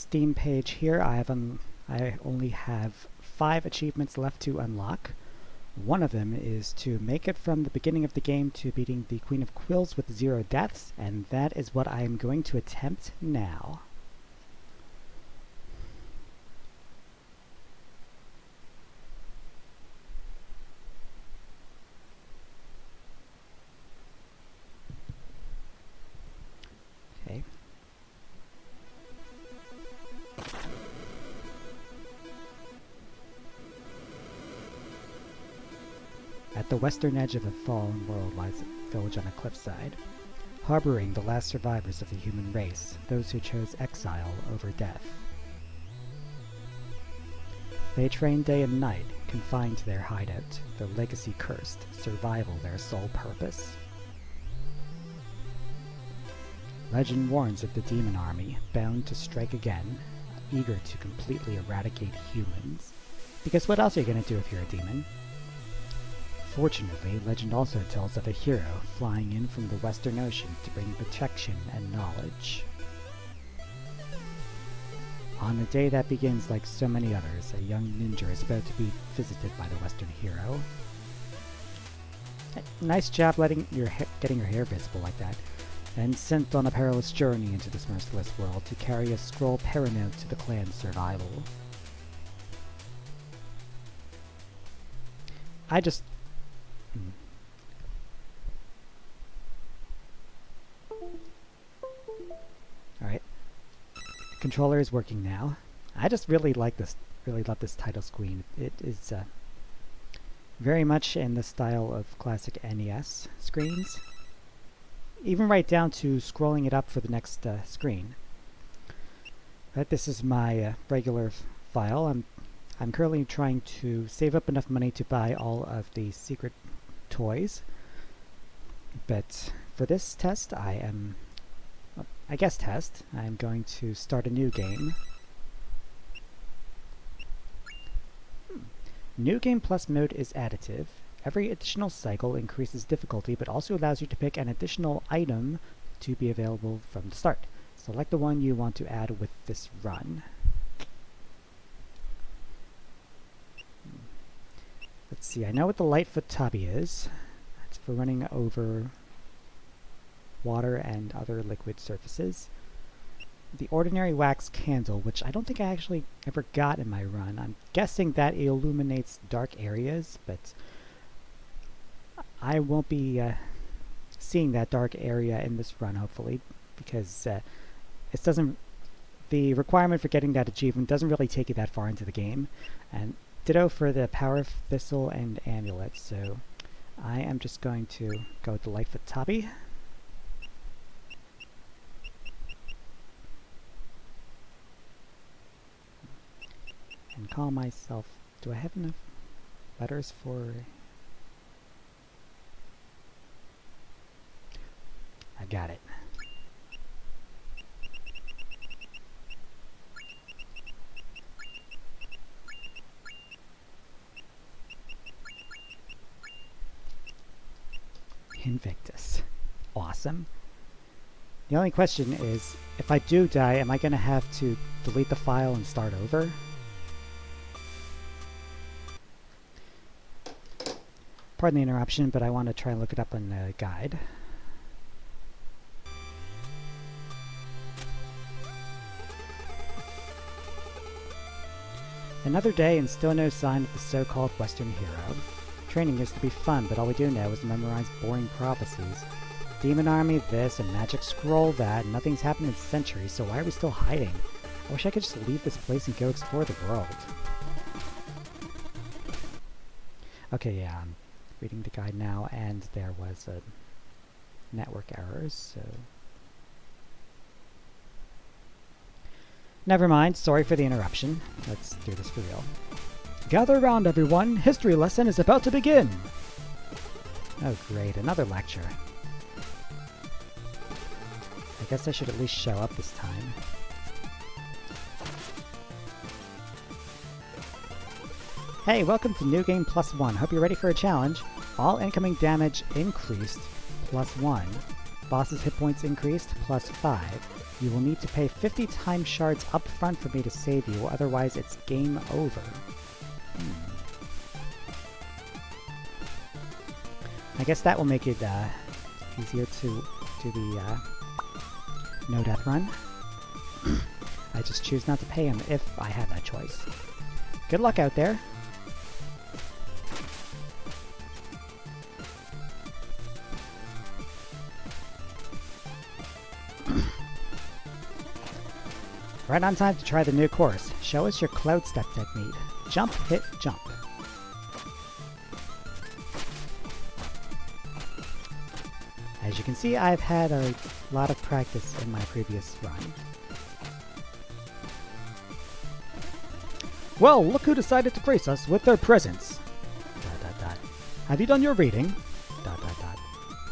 Steam page here, I only have 5 achievements left to unlock. One of them is to make it from the beginning of the game to beating the Queen of Quills with 0 deaths, and that is what I am going to attempt now. Okay. At the western edge of the fallen world lies a village on a cliffside, harboring the last survivors of the human race, those who chose exile over death. They train day and night, confined to their hideout, their legacy cursed, survival their sole purpose. Legend warns of the demon army, bound to strike again, eager to completely eradicate humans. Because what else are you going to do if you're a demon? Fortunately, legend also tells of a hero flying in from the Western Ocean to bring protection and knowledge. On a day that begins like so many others, a young ninja is about to be visited by the Western hero. Nice job getting your hair visible like that. And sent on a perilous journey into this merciless world to carry a scroll paramount to the clan's survival. Alright. Controller is working now. I just really love this title screen. It is very much in the style of classic NES screens. Even right down to scrolling it up for the next screen. But this is my regular file. I'm currently trying to save up enough money to buy all of the secret toys. But for this test, I'm going to start a new game. New Game Plus mode is additive. Every additional cycle increases difficulty, but also allows you to pick an additional item to be available from the start. Select the one you want to add with this run. Let's see, I know what the Lightfoot Tubby is. It's for running over water and other liquid surfaces. The Ordinary Wax Candle, which I don't think I actually ever got in my run. I'm guessing that it illuminates dark areas, but I won't be seeing that dark area in this run, hopefully, because the requirement for getting that achievement doesn't really take you that far into the game. And ditto for the Power Thistle and Amulet, so I am just going to go with the Lightfoot Tubby. And call myself... Do I have enough letters for... I got it. Invictus. Awesome. The only question is, if I do die, am I going to have to delete the file and start over? Pardon the interruption, but I want to try and look it up in the guide. Another day and still no sign of the so-called Western hero. Training used to be fun, but all we do now is memorize boring prophecies. Demon army this and magic scroll that, and nothing's happened in centuries, so why are we still hiding? I wish I could just leave this place and go explore the world. Okay, yeah, I'm reading the guide now, and there was a network errors, so... Never mind, sorry for the interruption. Let's do this for real. Gather around, everyone! History lesson is about to begin! Oh great, another lecture. I guess I should at least show up this time. Hey, welcome to New Game Plus 1. Hope you're ready for a challenge. All incoming damage increased, +1. Boss's hit points increased, +5. You will need to pay 50 time shards up front for me to save you, otherwise it's game over. I guess that will make it easier to do the no death run. I just choose not to pay him if I have that choice. Good luck out there. Right on time to try the new course. Show us your cloud step technique. Jump, hit, jump. As you can see, I've had a lot of practice in my previous run. Well, look who decided to grace us with their presence. ... Have you done your reading? ...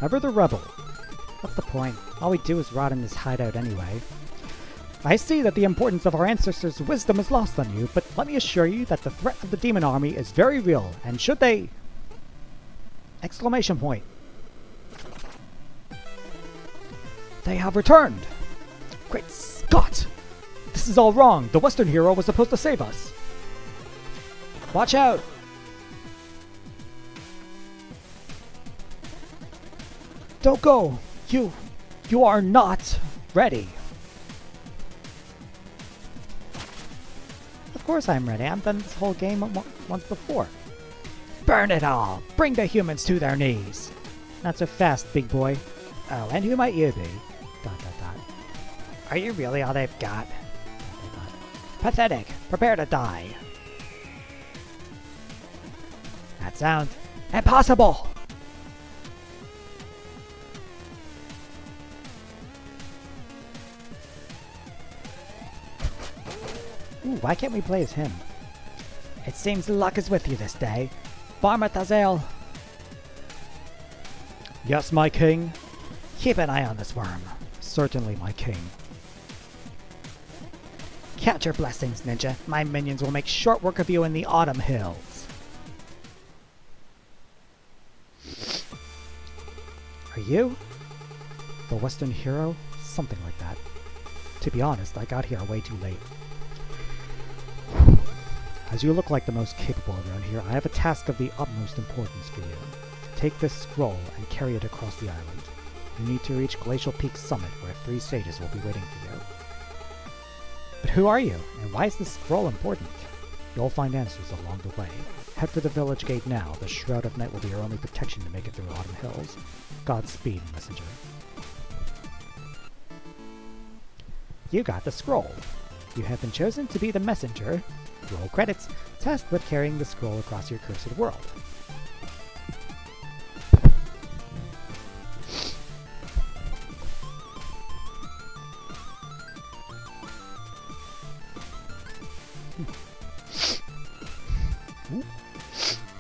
Ever the rebel. What's the point? All we do is rot in this hideout anyway. I see that the importance of our ancestors' wisdom is lost on you, but let me assure you that the threat of the demon army is very real, and should they... ... Exclamation point. They have returned! Great Scott! This is all wrong! The Western hero was supposed to save us! Watch out! Don't go! You are not ready! Of course I'm ready. I've done this whole game once before. Burn it all! Bring the humans to their knees! Not so fast, big boy. Oh, and who might you be? ... Are you really all they've got? ... Pathetic! Prepare to die! That sounds impossible! Ooh, why can't we play as him? It seems luck is with you this day. Barmatazel! Yes, my king. Keep an eye on this worm. Certainly, my king. Count your blessings, ninja. My minions will make short work of you in the Autumn Hills. Are you the Western hero? Something like that. To be honest, I got here way too late. As you look like the most capable around here, I have a task of the utmost importance for you. Take this scroll and carry it across the island. You need to reach Glacial Peak Summit, where 3 sages will be waiting for you. But who are you, and why is this scroll important? You'll find answers along the way. Head for the village gate now. The Shroud of Night will be your only protection to make it through Autumn Hills. Godspeed, messenger. You got the scroll. You have been chosen to be the messenger. Roll credits. Tasked with carrying the scroll across your cursed world.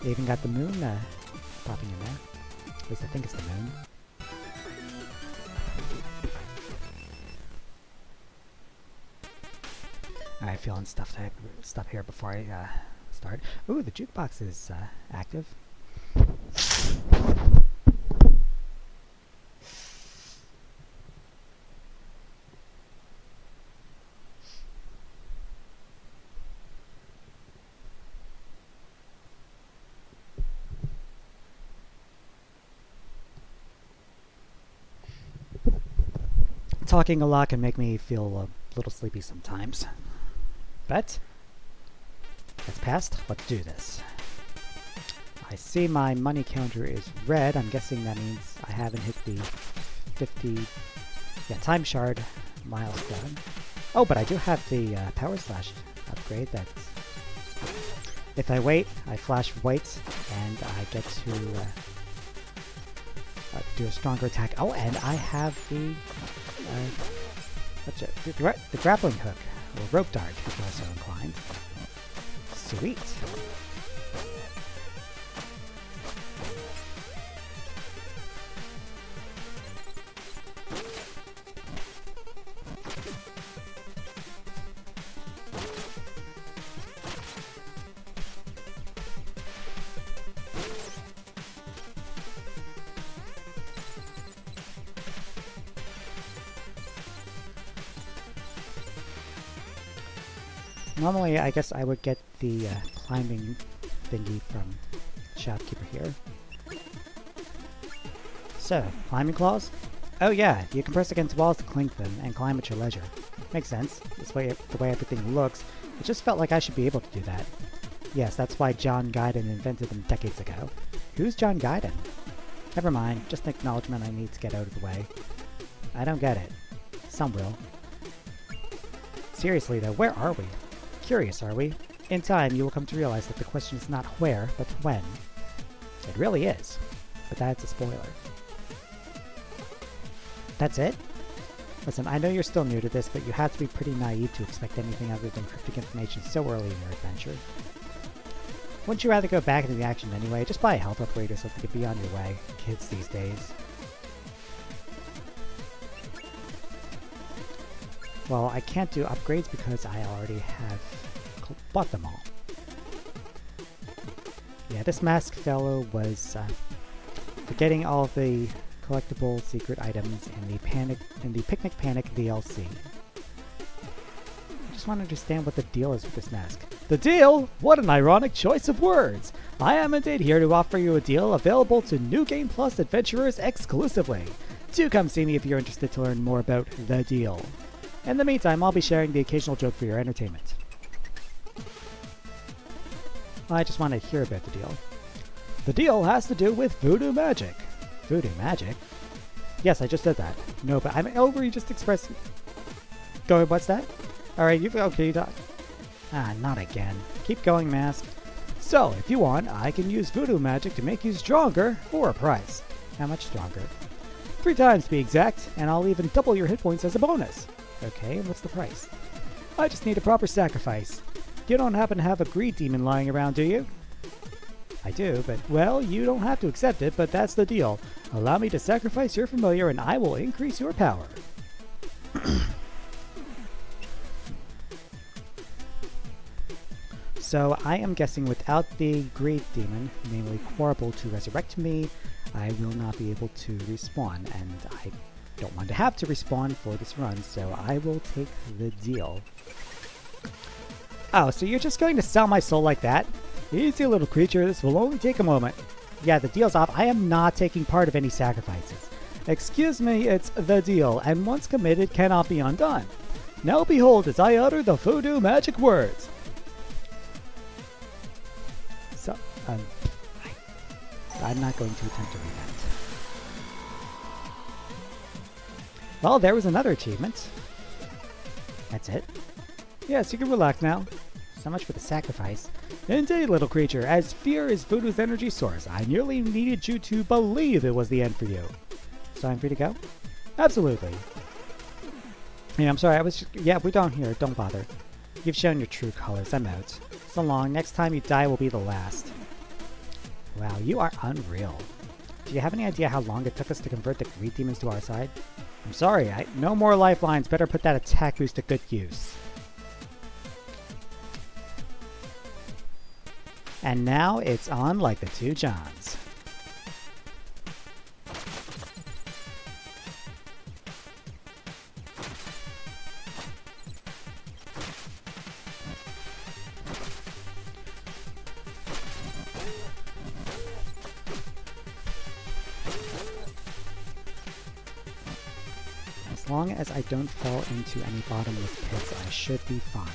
They even got the moon popping in there. At least I think it's the moon. Alright, feeling stuff here before I start. Ooh, the jukebox is active. Talking a lot can make me feel a little sleepy sometimes. But it's past. Let's do this. I see my money counter is red. I'm guessing that means I haven't hit the 50 time shard milestone. Oh, but I do have the power slash upgrade. That's if I wait, I flash white, and I get to do a stronger attack. Oh, and I have the the grappling hook, or rope dart, if you're so inclined. Sweet. Normally, I guess I would get the climbing thingy from shopkeeper here. So, climbing claws? Oh yeah, you can press against walls to clink them and climb at your leisure. Makes sense. This way, the way everything looks, it just felt like I should be able to do that. Yes, that's why John Guyton invented them decades ago. Who's John Guyton? Never mind, just an acknowledgement I need to get out of the way. I don't get it. Some will. Seriously though, where are we? Curious, are we? In time, you will come to realize that the question is not where, but when. It really is. But that's a spoiler. That's it? Listen, I know you're still new to this, but you have to be pretty naive to expect anything other than cryptic information so early in your adventure. Wouldn't you rather go back into the action anyway? Just buy a health upgrade or something to be on your way. Kids these days. Well, I can't do upgrades because I already have bought them all. Yeah, this masked fellow was for getting all the collectible secret items in the Picnic Panic DLC. I just want to understand what the deal is with this mask. The deal? What an ironic choice of words! I am indeed here to offer you a deal available to New Game Plus adventurers exclusively. Do come see me if you're interested to learn more about the deal. In the meantime, I'll be sharing the occasional joke for your entertainment. I just want to hear about the deal. The deal has to do with voodoo magic. Voodoo magic? Yes, I just said that. No, but I'm over. You just expressed. Go ahead. What's that? All right, you've okay. Not again. Keep going, Mask. So, if you want, I can use voodoo magic to make you stronger for a price. How much stronger? 3 times to be exact, and I'll even double your hit points as a bonus. Okay, and what's the price? I just need a proper sacrifice. You don't happen to have a greed demon lying around, do you? I do, but, well, you don't have to accept it, but that's the deal. Allow me to sacrifice your familiar and I will increase your power. So, I am guessing without the greed demon, namely Quarble, to resurrect me, I will not be able to respawn, and I don't want to have to respawn for this run, so I will take the deal. Oh, so you're just going to sell my soul like that? Easy, little creature, this will only take a moment. Yeah, the deal's off. I am not taking part of any sacrifices. Excuse me, it's the deal, and once committed cannot be undone. Now behold as I utter the voodoo magic words. So, I'm not going to attempt to read that. Well, there was another achievement. That's it. Yes, you can relax now. So much for the sacrifice. Indeed, little creature, as fear is voodoo's energy source, I nearly needed you to believe it was the end for you. So I'm free to go? Absolutely. Yeah, I'm sorry, yeah, we don't hear, don't bother. You've shown your true colors, I'm out. So long, next time you die will be the last. Wow, you are unreal. Do you have any idea how long it took us to convert the greed demons to our side? I'm sorry, no more lifelines, better put that attack boost to good use. And now it's on like the 2 Johns. As long as I don't fall into any bottomless pits, I should be fine.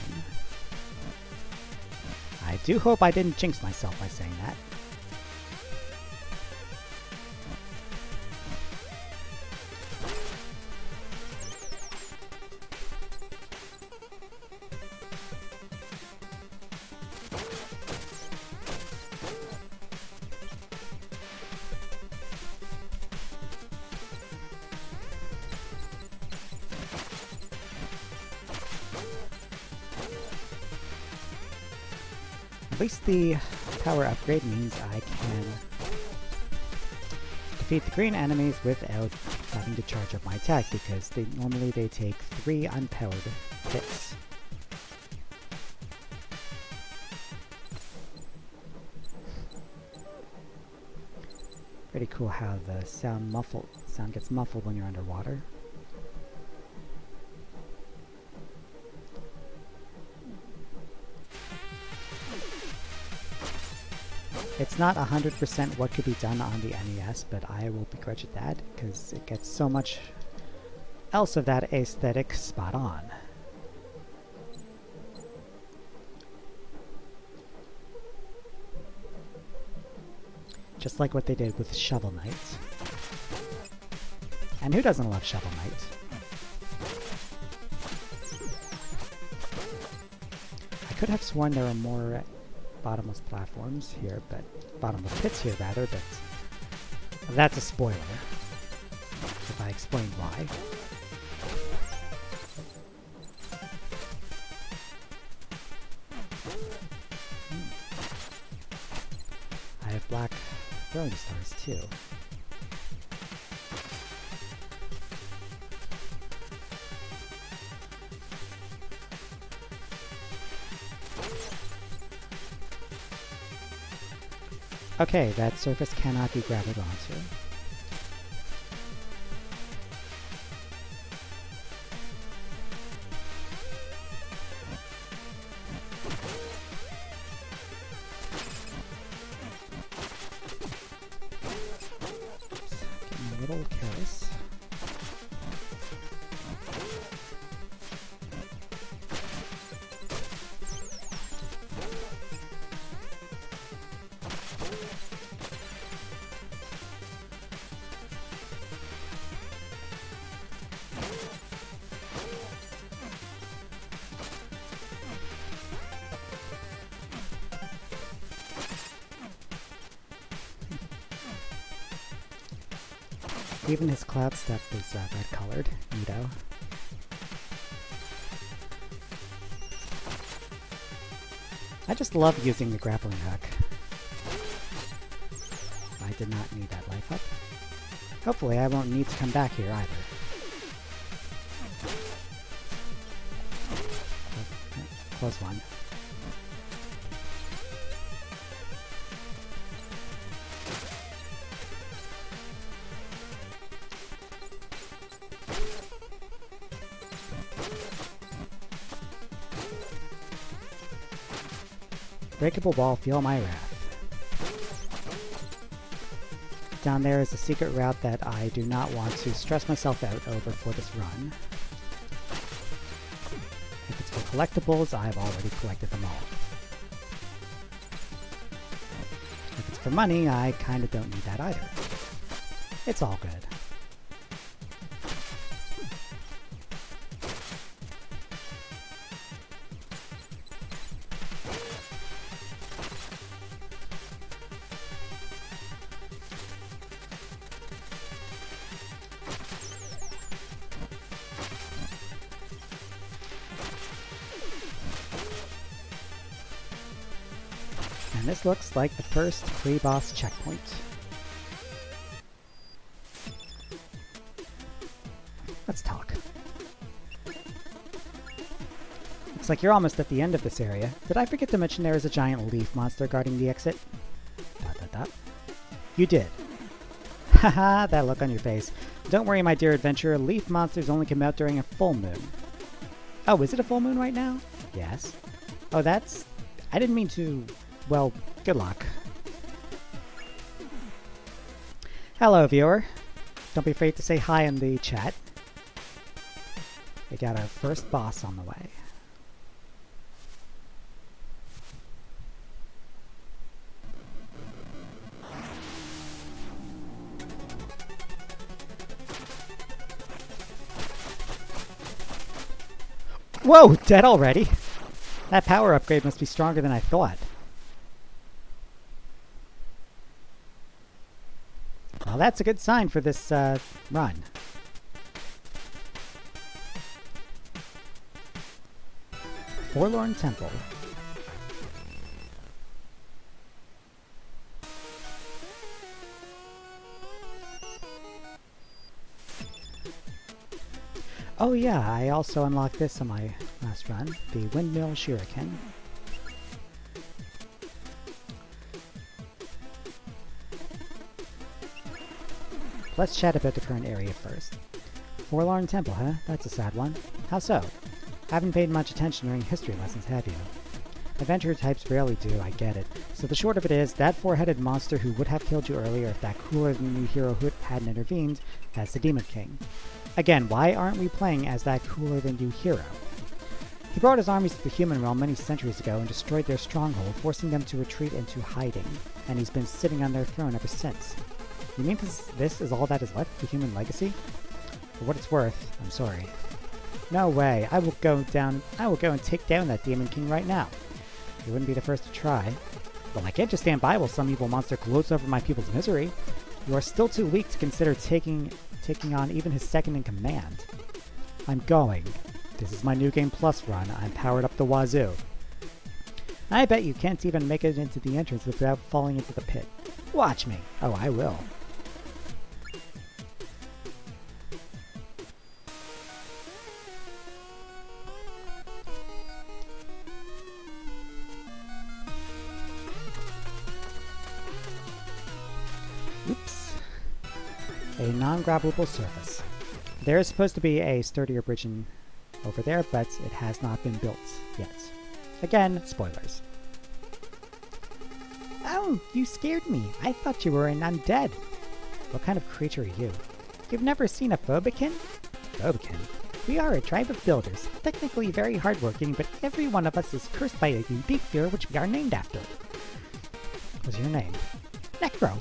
I do hope I didn't jinx myself by saying that. At least the power upgrade means I can defeat the green enemies without having to charge up my attack, because normally they take 3 unpowered hits. Pretty cool how the sound gets muffled when you're underwater. It's not 100% what could be done on the NES, but I will begrudge it that, because it gets so much else of that aesthetic spot on. Just like what they did with Shovel Knight. And who doesn't love Shovel Knight? I could have sworn there were more bottomless platforms here, but bottomless pits here rather, but that's a spoiler if I explain why. I have black throwing stars too. Okay, that surface cannot be grappled onto. Getting a little careless. Even his cloud step is red colored, neato. I just love using the grappling hook. I did not need that life up. Hopefully I won't need to come back here either. Close one. Breakable wall, feel my wrath. Down there is a secret route that I do not want to stress myself out over for this run. If it's for collectibles, I've already collected them all. If it's for money, I kinda don't need that either. It's all good. And this looks like the first pre-boss checkpoint. Let's talk. Looks like you're almost at the end of this area. Did I forget to mention there is a giant leaf monster guarding the exit? Dot dot dot. You did. Haha, that look on your face. Don't worry, my dear adventurer, leaf monsters only come out during a full moon. Oh, is it a full moon right now? Yes. Oh, that's... I didn't mean to... Well, good luck. Hello, viewer. Don't be afraid to say hi in the chat. We got our first boss on the way. Whoa, dead already? That power upgrade must be stronger than I thought. Well, that's a good sign for this run. Forlorn Temple. Oh yeah, I also unlocked this on my last run, the Windmill Shuriken. Let's chat about the current area first. Forlorn Temple, huh? That's a sad one. How so? Haven't paid much attention during history lessons, have you? Adventure types rarely do, I get it. So the short of it is, that four-headed monster who would have killed you earlier if that cooler-than-you hero hadn't intervened, that's the Demon King. Again, why aren't we playing as that cooler-than-you hero? He brought his armies to the human realm many centuries ago and destroyed their stronghold, forcing them to retreat into hiding, and he's been sitting on their throne ever since. You mean this is all that is left, the human legacy? For what it's worth, I'm sorry. No way, I will go and take down that Demon King right now. You wouldn't be the first to try. Well, I can't just stand by while some evil monster gloats over my people's misery. You are still too weak to consider taking on even his second in command. I'm going. This is my New Game Plus run. I'm powered up the wazoo. I bet you can't even make it into the entrance without falling into the pit. Watch me. Oh, I will. Oops. A non-grabbable surface. There is supposed to be a sturdier bridge over there, but it has not been built yet. Again, spoilers. Oh, you scared me. I thought you were an undead. What kind of creature are you? You've never seen a Phobican? Phobican? We are a tribe of builders, technically very hardworking, but every one of us is cursed by a unique fear which we are named after. What's your name? Necro.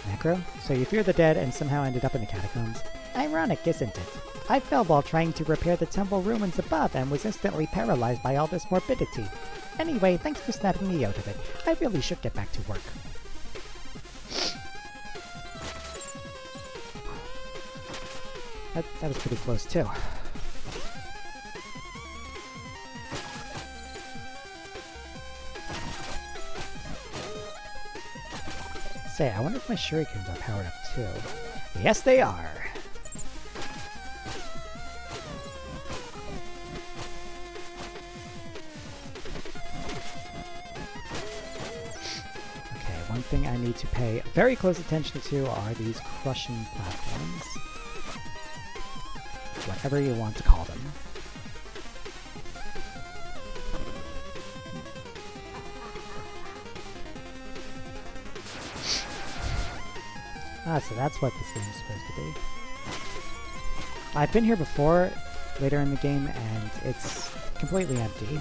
Necro? So you fear the dead and somehow ended up in the catacombs? Ironic, isn't it? I fell while trying to repair the temple ruins above and was instantly paralyzed by all this morbidity. Anyway, thanks for snapping me out of it. I really should get back to work. That was pretty close, too. Say, I wonder if my shurikens are powered up, too. Yes, they are! One thing I need to pay very close attention to are these crushing platforms. Whatever you want to call them. Ah, so that's what this game is supposed to be. I've been here before, later in the game, and it's completely empty.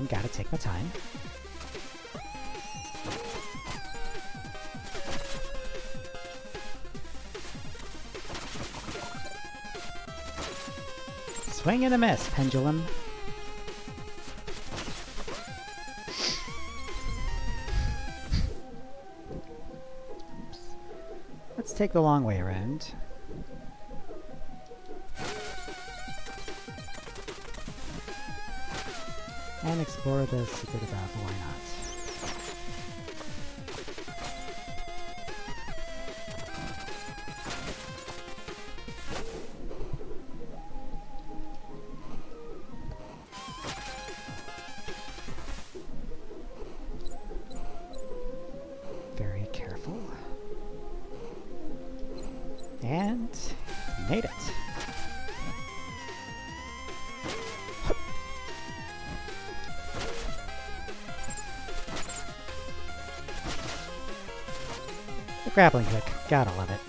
Gotta take my time. Swing and a miss, pendulum. Oops. Let's take the long way around. And explore the secret of Alpha, why not? Very careful. And made it. Grappling hook, gotta love it.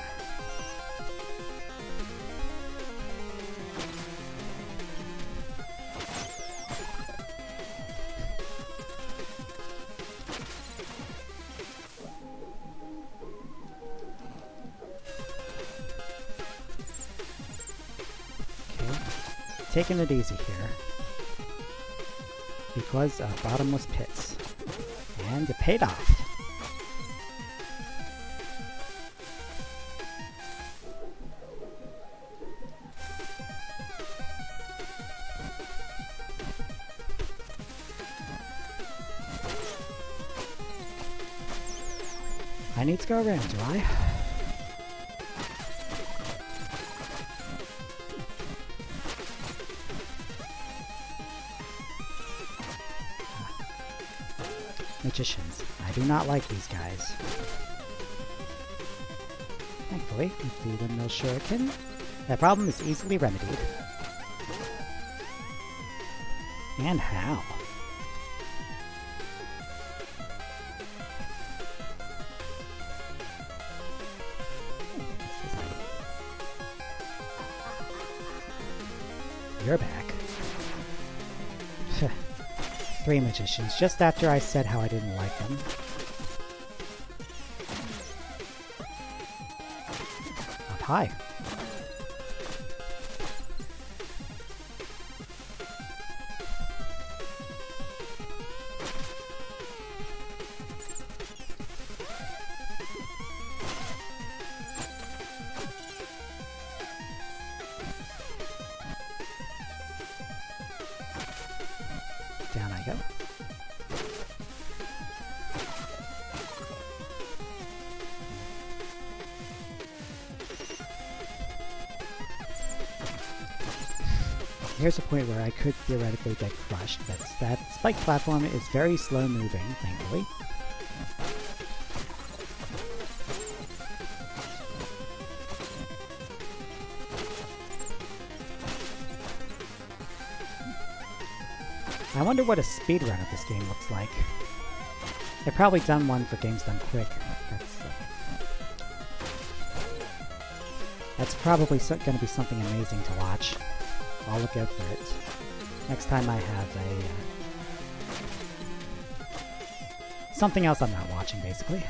Okay, taking it easy here. Because of bottomless pits. And it paid off. I need to go around, do I? magicians. I do not like these guys. Thankfully, with the windmill shuriken, that problem is easily remedied. And how? You're back. 3 magicians, just after I said how I didn't like them. Up high. Down I go. Here's a point where I could theoretically get crushed, but that spike platform is very slow moving, thankfully. I wonder what a speedrun of this game looks like. They've probably done one for games done quick. That's probably going to be something amazing to watch. I'll look out for it. Next time I have a... something else I'm not watching, basically.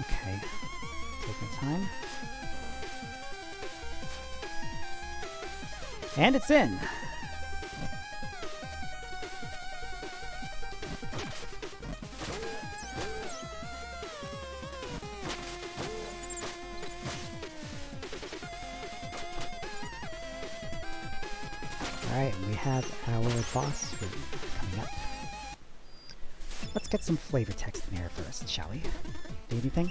Okay. Taking time. And it's in! Alright, we have our boss room coming up. Let's get some flavor text in here first, shall we? Do anything?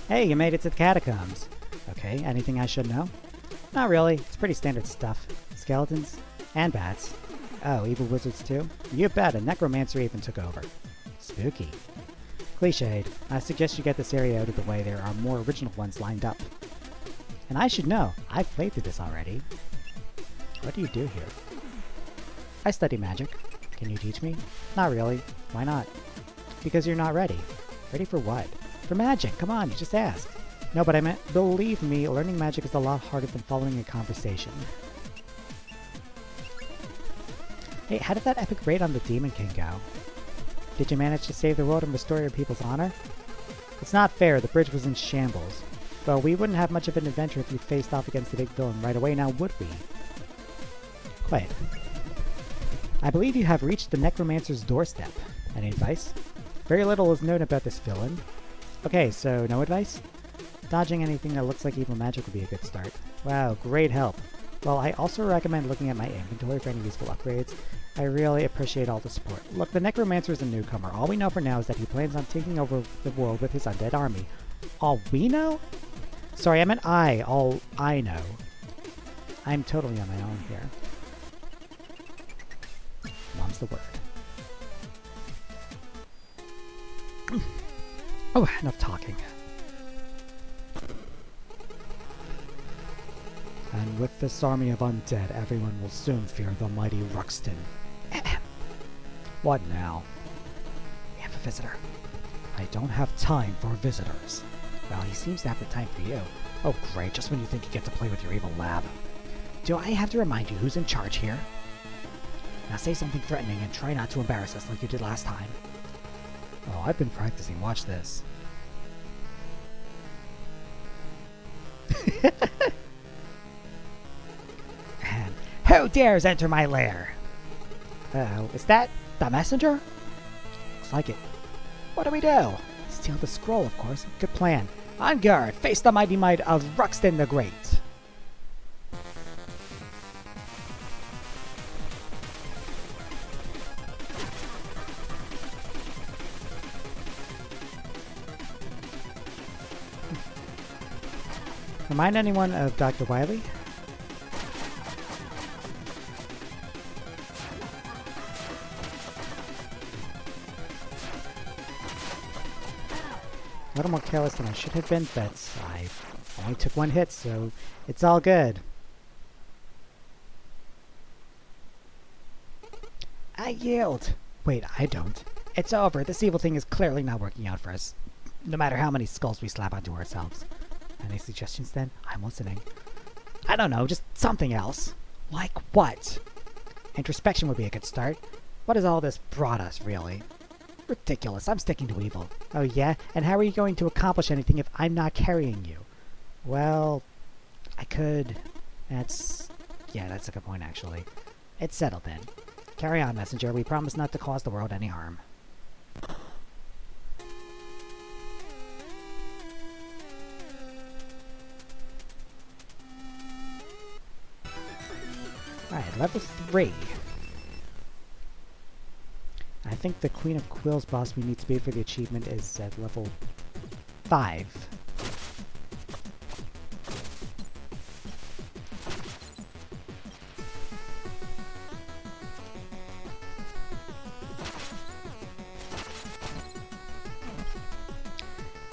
Hey, you made it to the catacombs! Okay, anything I should know? Not really, it's pretty standard stuff. Skeletons, and bats. Oh, evil wizards too? You bet, a necromancer even took over. Spooky. Cliched. I suggest you get this area out of the way, there are more original ones lined up. And I should know, I've played through this already. What do you do here? I study magic. Can you teach me? Not really. Why not? Because you're not ready. Ready for what? For magic, come on, you just asked. No, but I meant, believe me, learning magic is a lot harder than following a conversation. Hey, how did that epic raid on the Demon King go? Did you manage to save the world and restore your people's honor? It's not fair, the bridge was in shambles. Well, we wouldn't have much of an adventure if you faced off against the big villain right away, now would we? Quiet. I believe you have reached the Necromancer's doorstep. Any advice? Very little is known about this villain. Okay, so no advice? Dodging anything that looks like evil magic would be a good start. Wow, great help. Well, I also recommend looking at my inventory for any useful upgrades. I really appreciate all the support. Look, the Necromancer is a newcomer. All we know for now is that he plans on taking over the world with his undead army. All we know? Sorry, I meant I. All I know. I'm totally on my own here. Mom's the word. Oh, enough talking. And with this army of undead, everyone will soon fear the mighty Ruxton. What now? We have a visitor. I don't have time for visitors. Well, he seems to have the time for you. Oh great, just when you think you get to play with your evil lab. Do I have to remind you who's in charge here? Now say something threatening and try not to embarrass us like you did last time. Oh, I've been practicing, watch this. And who dares enter my lair? Uh-oh, is that the messenger? Looks like it. What do we do? Steal the scroll, of course. Good plan. On guard, face the mighty might of Ruxton the Great. Remind anyone of Dr. Wily? A little more careless than I should have been, but I only took one hit, so it's all good. I yield! Wait, I don't. It's over. This evil thing is clearly not working out for us, no matter how many skulls we slap onto ourselves. Any suggestions then? I'm listening. I don't know, just something else. Like what? Introspection would be a good start. What has all this brought us, really? Ridiculous. I'm sticking to evil. Oh yeah? And how are you going to accomplish anything if I'm not carrying you? Well, I could... Yeah, that's a good point, actually. It's settled then. Carry on, messenger. We promise not to cause the world any harm. Alright, level 3. I think the Queen of Quills boss we need to beat for the achievement is at level 5.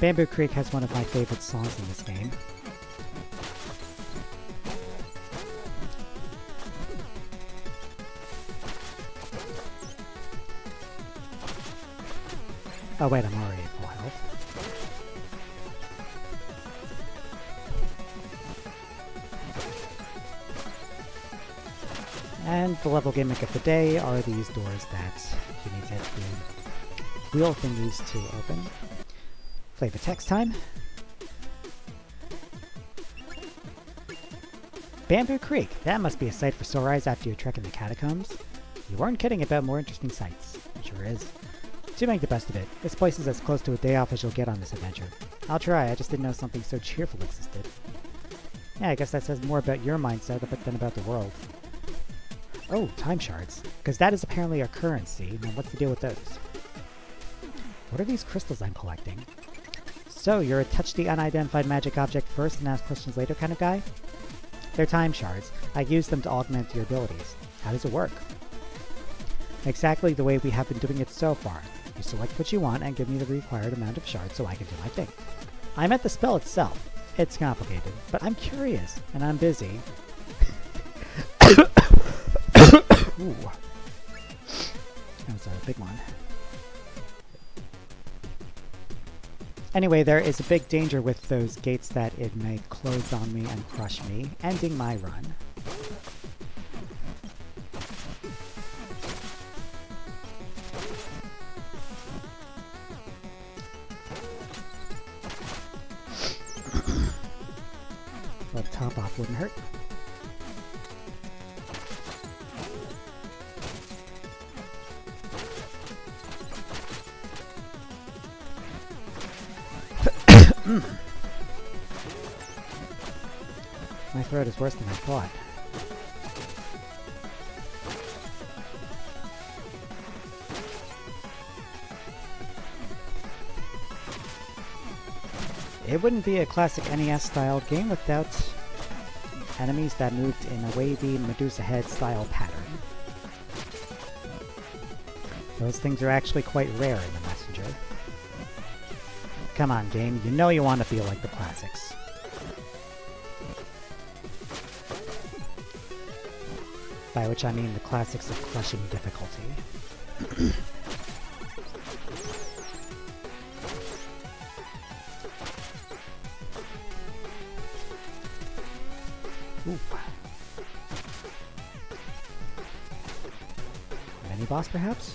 Bamboo Creek has one of my favorite songs in this game. Oh wait, I'm already at full health. And the level gimmick of the day are these doors that you need to hit the wheel thingies to open. Flavor text time. Bamboo Creek. That must be a sight for sore eyes after your trek in the catacombs. You weren't kidding about more interesting sights. It sure is. To make the best of it, this place is as close to a day off as you'll get on this adventure. I'll try, I just didn't know something so cheerful existed. Yeah, I guess that says more about your mindset than about the world. Oh, time shards. Because that is apparently a currency. Now what's the deal with those? What are these crystals I'm collecting? So, you're a touch the unidentified magic object first and ask questions later kind of guy? They're time shards. I use them to augment your abilities. How does it work? Exactly the way we have been doing it so far. You select what you want and give me the required amount of shards so I can do my thing. I meant the spell itself. It's complicated, but I'm curious, and I'm busy. Ooh. That was a big one. Anyway, there is a big danger with those gates that it may close on me and crush me, ending my run. Well, top off wouldn't hurt. My throat is worse than I thought. It wouldn't be a classic NES-style game without enemies that moved in a wavy Medusa Head-style pattern. Those things are actually quite rare in the Messenger. Come on, game, you know you want to feel like the classics. By which I mean the classics of crushing difficulty. Ooh. Mini boss, perhaps?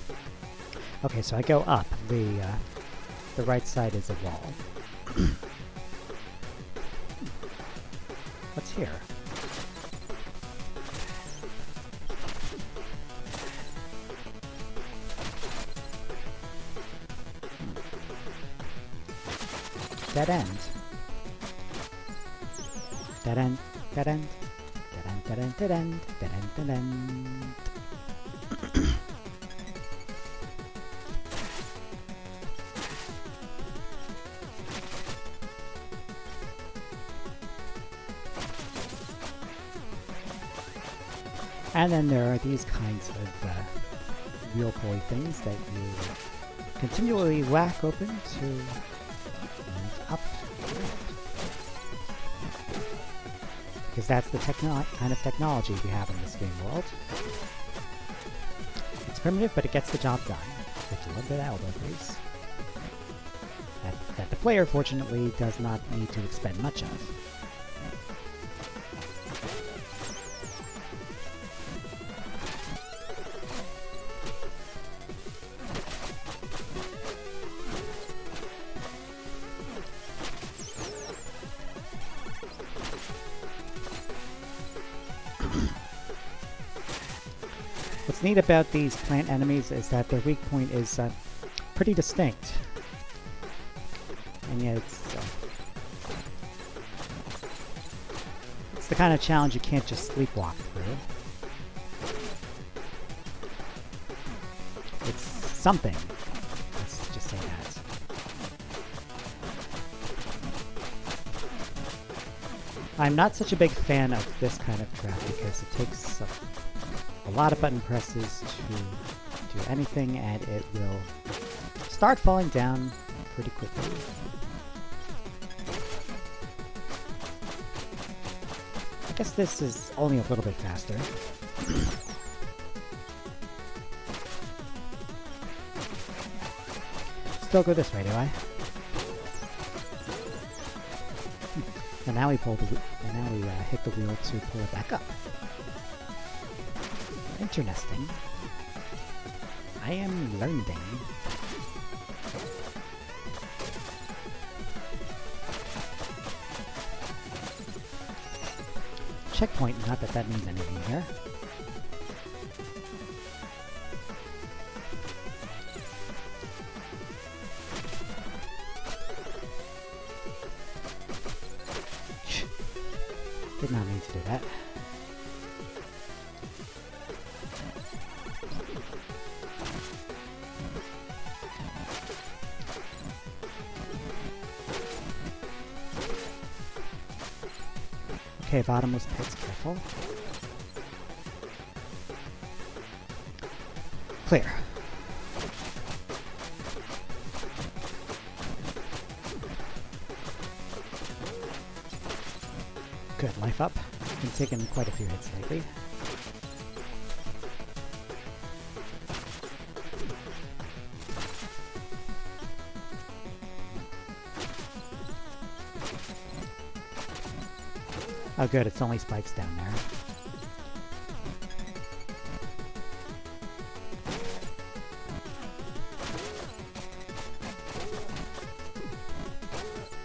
Okay, so I go up. The right side is a wall. What's here? Dead end. Dead end. Dead end. Dead end. Dead end. Dead end. Dead end. Dead end. And then there are these kinds of wheel pulley things that you continually whack open to move up. Because that's the kind of technology we have in this game world. It's primitive, but it gets the job done. With a little bit of elbow grease. That the player, fortunately, does not need to expend much of. What's neat about these plant enemies is that their weak point is pretty distinct. And yet it's the kind of challenge you can't just sleepwalk through. It's something. Let's just say that. I'm not such a big fan of this kind of trap because it takes a lot of button presses to do anything, and it will start falling down pretty quickly. I guess this is only a little bit faster. Still go this way, do I? And now we pull the and now we hit the wheel to pull it back up. Interesting. I am learning. Checkpoint, not that that means anything here. Did not mean to do that. Okay, bottomless pits, careful. Clear. Good, life up. Been taking quite a few hits lately. Oh good, it's only spikes down there.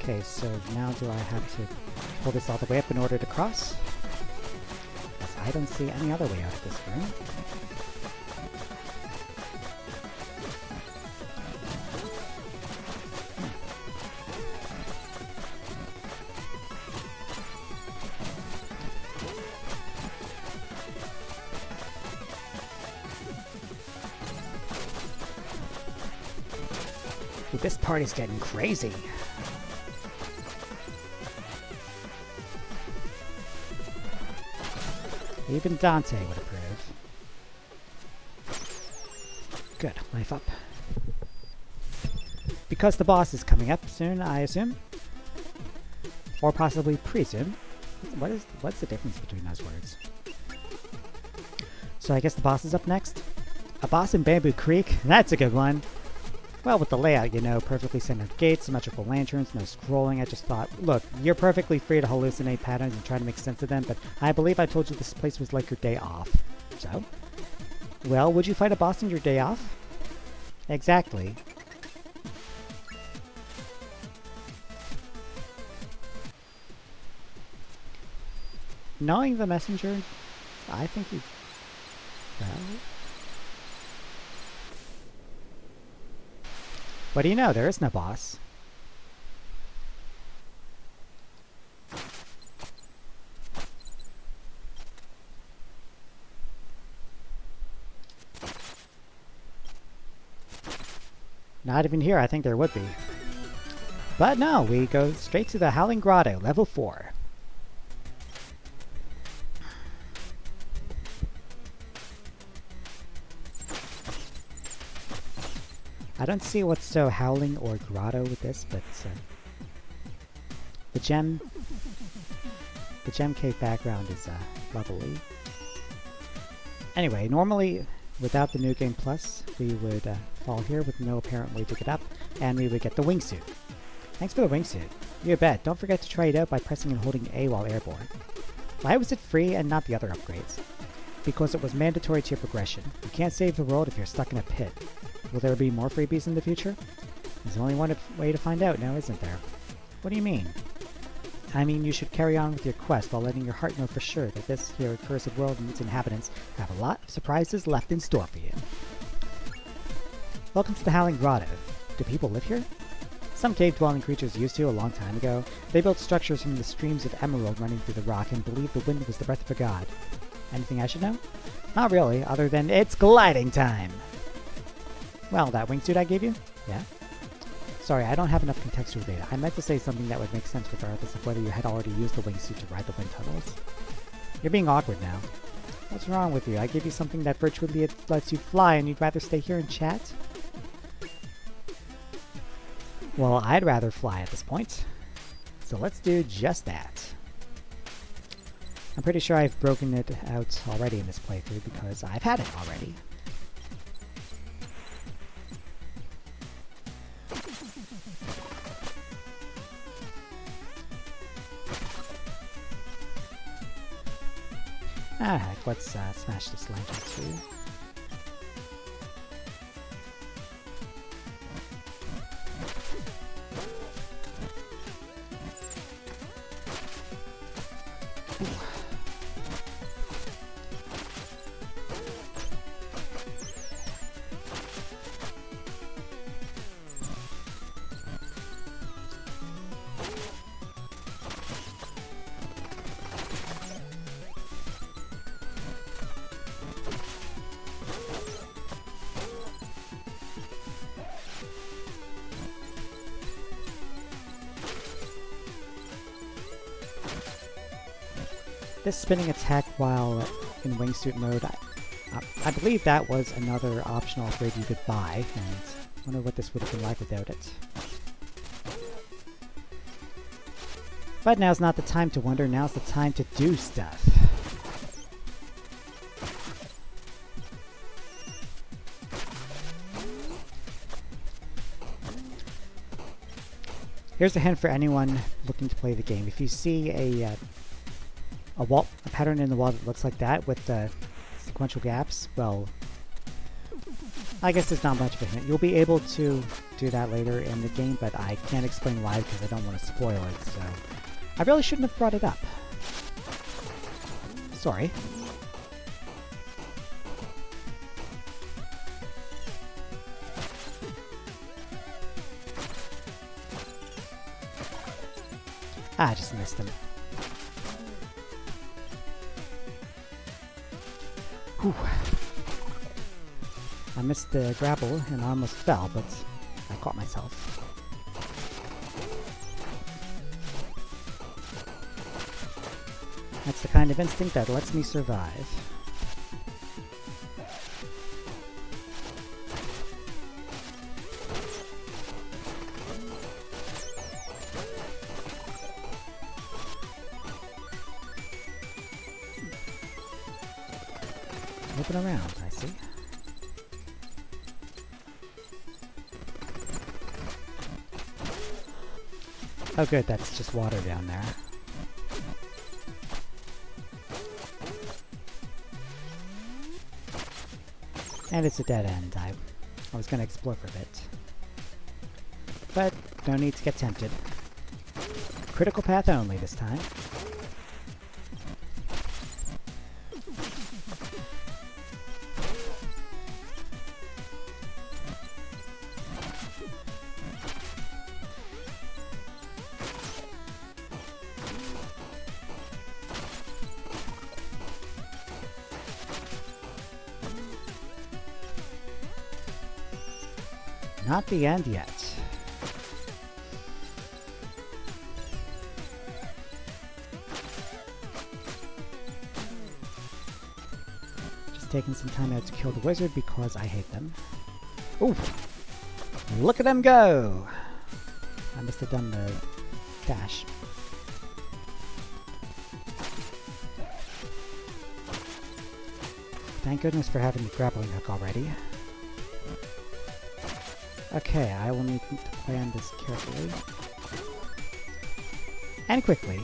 Okay, so now do I have to pull this all the way up in order to cross? Because I don't see any other way out of this room. Ooh, this party's getting crazy. Even Dante would approve. Good, life up. Because the boss is coming up soon, I assume. Or possibly presume. What's the difference between those words? So I guess the boss is up next. A boss in Bamboo Creek? That's a good one! Well, with the layout, you know, perfectly centered gates, symmetrical lanterns, no scrolling, I just thought, look, you're perfectly free to hallucinate patterns and try to make sense of them, but I believe I told you this place was like your day off. So? Well, would you fight a boss on your day off? Exactly. Knowing the messenger, I think he... Well... What do you know? There is no boss. Not even here. I think there would be. But no, we go straight to the Howling Grotto, level 4. I don't see what's so howling or grotto with this, but the gem cave background is lovely. Anyway, normally without the New Game Plus, we would fall here with no apparent way to get up, and we would get the wingsuit. Thanks for the wingsuit. You bet. Don't forget to try it out by pressing and holding A while airborne. Why was it free and not the other upgrades? Because it was mandatory to your progression. You can't save the world if you're stuck in a pit. Will there be more freebies in the future? There's only one way to find out now, isn't there? What do you mean? I mean, you should carry on with your quest while letting your heart know for sure that this here accursed world and its inhabitants have a lot of surprises left in store for you. Welcome to the Howling Grotto. Do people live here? Some cave-dwelling creatures used to a long time ago. They built structures from the streams of emerald running through the rock and believed the wind was the breath of a god. Anything I should know? Not really, other than it's gliding time! Well, that wingsuit I gave you? Yeah? Sorry, I don't have enough contextual data. I meant to say something that would make sense regardless of whether you had already used the wingsuit to ride the wind tunnels. You're being awkward now. What's wrong with you? I gave you something that virtually lets you fly and you'd rather stay here and chat? Well, I'd rather fly at this point. So let's do just that. I'm pretty sure I've broken it out already in this playthrough because I've had it already. Ah, heck, let's smash this lantern too. This spinning attack while in wingsuit mode, I believe that was another optional upgrade you could buy, and I wonder what this would have been like without it. But now's not the time to wonder, now's the time to do stuff. Here's a hint for anyone looking to play the game. If you see a pattern in the wall that looks like that with sequential gaps, well, I guess it's not much of a hint. You'll be able to do that later in the game, but I can't explain why because I don't want to spoil it, so I really shouldn't have brought it up. Sorry. Ah, I just missed him. Whew. I missed the grapple and I almost fell, but I caught myself. That's the kind of instinct that lets me survive. Looking around, I see. Oh good, that's just water down there. And it's a dead end. I was gonna explore for a bit. But no need to get tempted. Critical path only this time. Not the end yet. Just taking some time out to kill the wizard because I hate them. Ooh! Look at them go! I must have done the dash. Thank goodness for having the grappling hook already. Okay, I will need to plan this carefully. And quickly.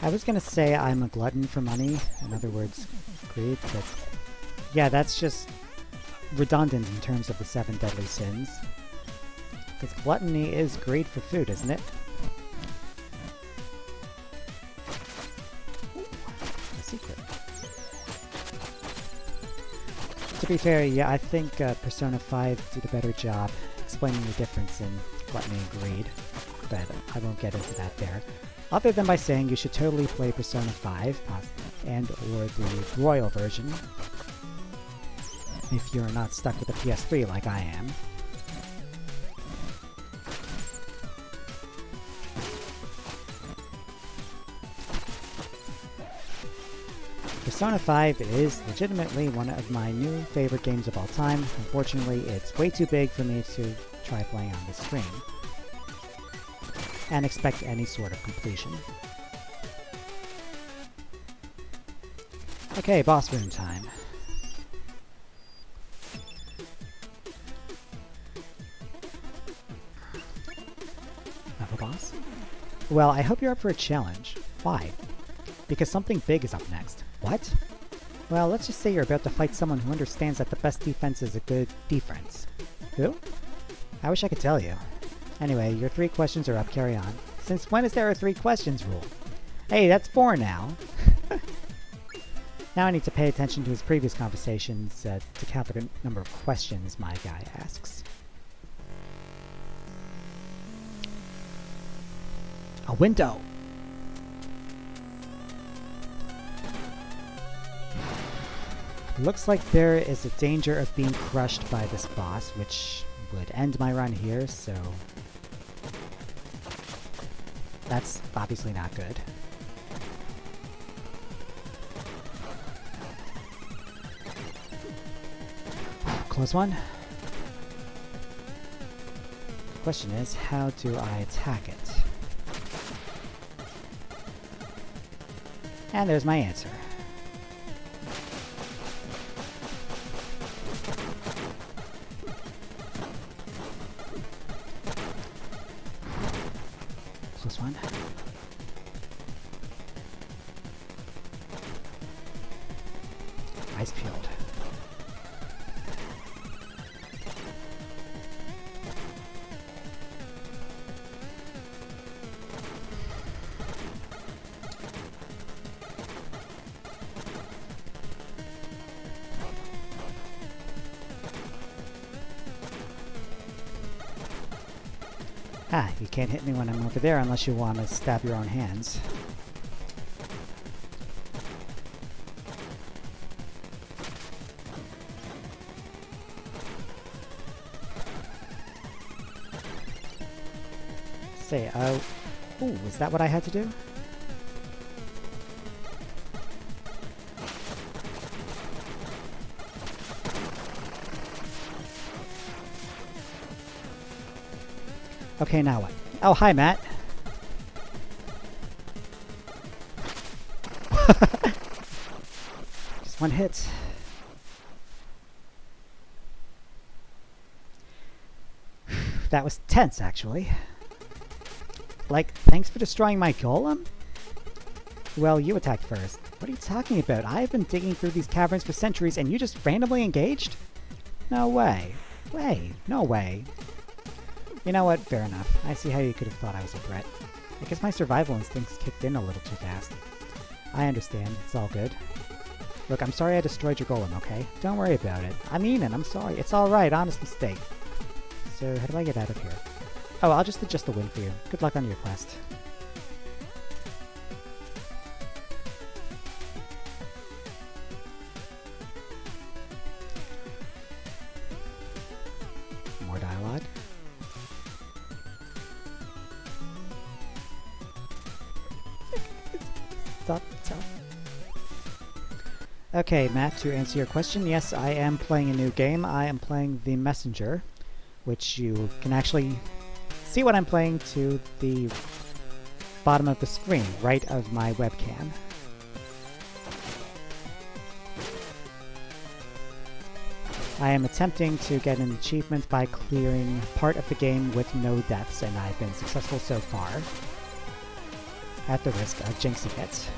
I was gonna say I'm a glutton for money, in other words, greed, but yeah, that's just redundant in terms of the 7 deadly sins. Because gluttony is greed for food, isn't it? Ooh, a secret. To be fair, yeah, I think Persona 5 did a better job explaining the difference in gluttony and greed, but I won't get into that there. Other than by saying you should totally play Persona 5 and or the Royal version if you're not stuck with the PS3 like I am. Persona 5 is legitimately one of my new favorite games of all time. Unfortunately, it's way too big for me to try playing on this stream and expect any sort of completion. Okay, boss room time. Level boss? Well, I hope you're up for a challenge. Why? Because something big is up next. What? Well, let's just say you're about to fight someone who understands that the best defense is a good defense. Who? I wish I could tell you. Anyway, your 3 questions are up, carry on. Since when is there a 3 questions rule? Hey, that's 4 now. Now I need to pay attention to his previous conversations to count the number of questions my guy asks. A window! Looks like there is a danger of being crushed by this boss, which would end my run here, so that's obviously not good. Close one. The question is, how do I attack it? And there's my answer. Close one. Ice peeled. Ah, you can't hit me when I'm over there unless you want to stab your own hands. Say, ooh, is that what I had to do? Okay, now what? Oh, hi, Matt. Just one hit. That was tense, actually. Like, thanks for destroying my golem? Well, you attacked first. What are you talking about? I've been digging through these caverns for centuries and you just randomly engaged? No way. No way. You know what? Fair enough. I see how you could have thought I was a threat. I guess my survival instincts kicked in a little too fast. I understand. It's all good. Look, I'm sorry I destroyed your golem, okay? Don't worry about it. I mean it. I'm sorry. It's alright. Honest mistake. So, how do I get out of here? Oh, I'll just adjust the wind for you. Good luck on your quest. More dialogue. Stop. Okay, Matt, to answer your question, yes, I am playing a new game. I am playing The Messenger, which you can actually see what I'm playing to the bottom of the screen, right of my webcam. I am attempting to get an achievement by clearing part of the game with no deaths, and I've been successful so far, at the risk of jinxing it.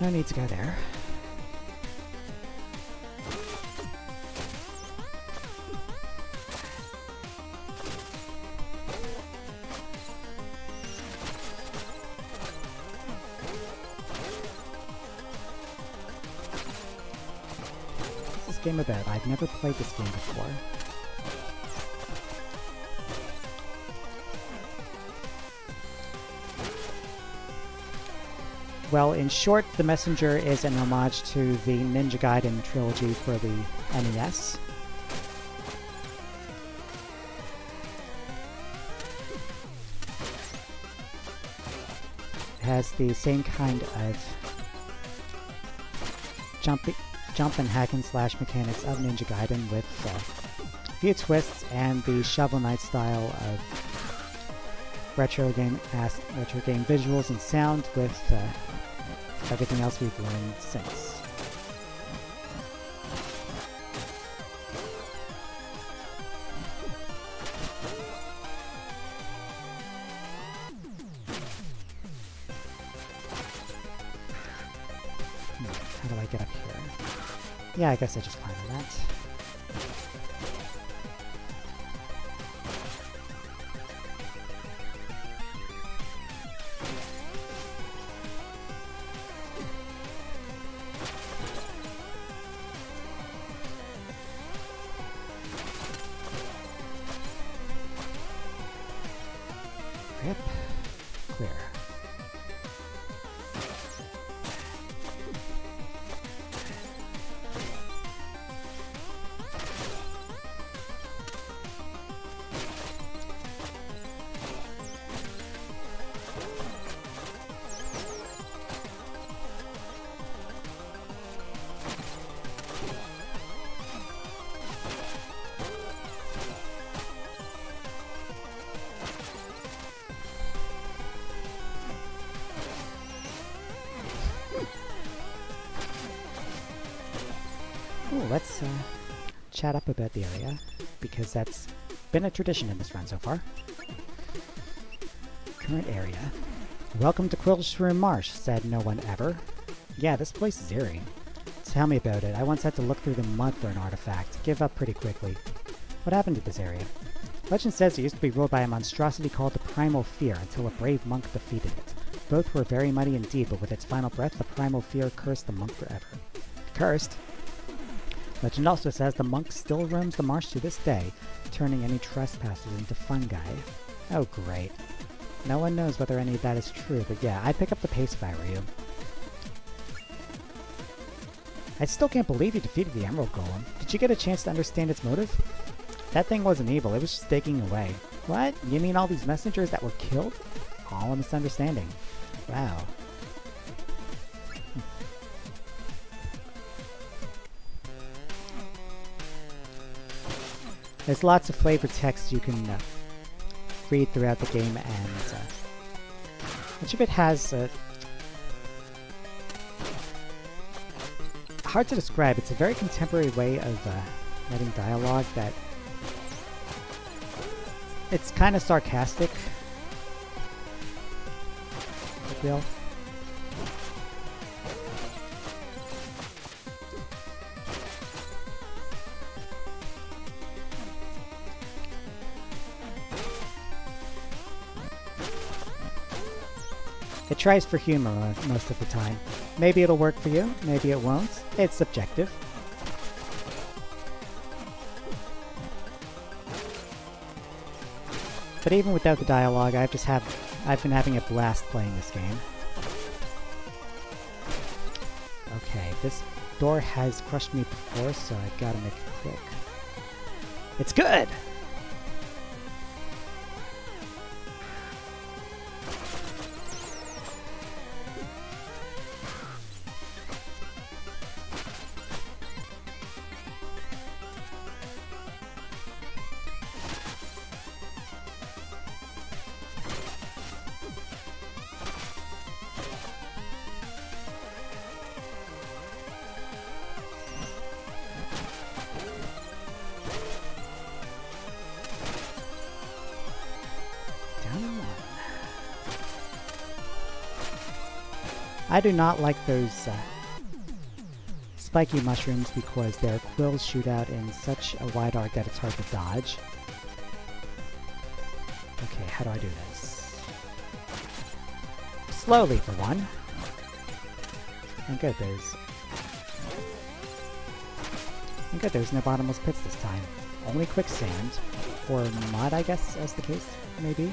No need to go there. What's this game about? I've never played this game before. Well, in short, The Messenger is an homage to the Ninja Gaiden trilogy for the NES. It has the same kind of jump and hack and slash mechanics of Ninja Gaiden with a few twists and the Shovel Knight style of retro game visuals and sound with everything else we've learned since. How do I get up here? Yeah, I guess I just climb on that. Yep. Clear. Ooh, let's chat up about the area, because that's been a tradition in this run so far. Current area. Welcome to Quillshroom Marsh, said no one ever. Yeah, this place is eerie. Tell me about it. I once had to look through the mud for an artifact. Give up pretty quickly. What happened to this area? Legend says it used to be ruled by a monstrosity called the Primal Fear until a brave monk defeated it. Both were very mighty indeed, but with its final breath, the Primal Fear cursed the monk forever. Cursed? Legend also says the monk still roams the marsh to this day, turning any trespassers into fungi. Oh great. No one knows whether any of that is true, but yeah, I'd pick up the pace if I were you. I still can't believe you defeated the Emerald Golem. Did you get a chance to understand its motive? That thing wasn't evil, it was just digging away. What? You mean all these messengers that were killed? All a misunderstanding. Wow. There's lots of flavor text you can read throughout the game, and much of it has hard to describe. It's a very contemporary way of writing dialogue that it's kind of sarcastic. I feel. It tries for humor most of the time. Maybe it'll work for you, maybe it won't. It's subjective. But even without the dialogue, I've been having a blast playing this game. Okay, this door has crushed me before, so I've got to make it quick. It's good! I do not like those spiky mushrooms because their quills shoot out in such a wide arc that it's hard to dodge. Okay, how do I do this? Slowly for one. And good, there's no bottomless pits this time. Only quicksand. Or mud, I guess, as the case may be.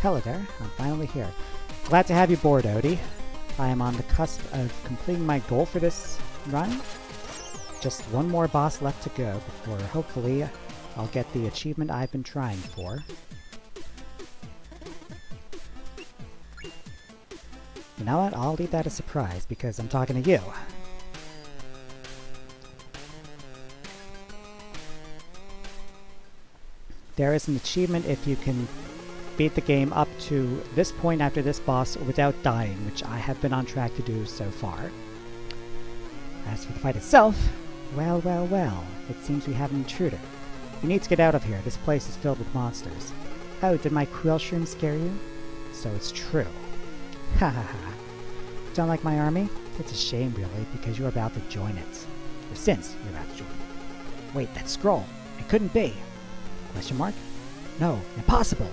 Hello there, I'm finally here. Glad to have you aboard, Odie. I am on the cusp of completing my goal for this run. Just one more boss left to go before hopefully I'll get the achievement I've been trying for. You know what? I'll leave that a surprise because I'm talking to you. There is an achievement if you can beat the game up to this point after this boss without dying, which I have been on track to do so far. As for the fight itself, well, it seems we have an intruder. You need to get out of here, this place is filled with monsters. Oh, did my quill shroom scare you? So it's true. Ha ha ha. Don't like my army? It's a shame really, because you're about to join it. Or since you're about to join it. Wait, that scroll. It couldn't be. Question mark? No, impossible.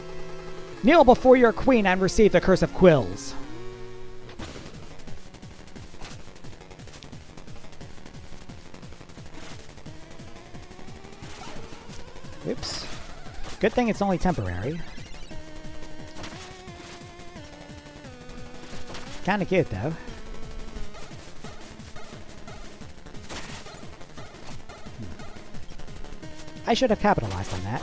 Kneel before your queen and receive the curse of quills. Oops. Good thing it's only temporary. Kinda cute though. I should have capitalized on that.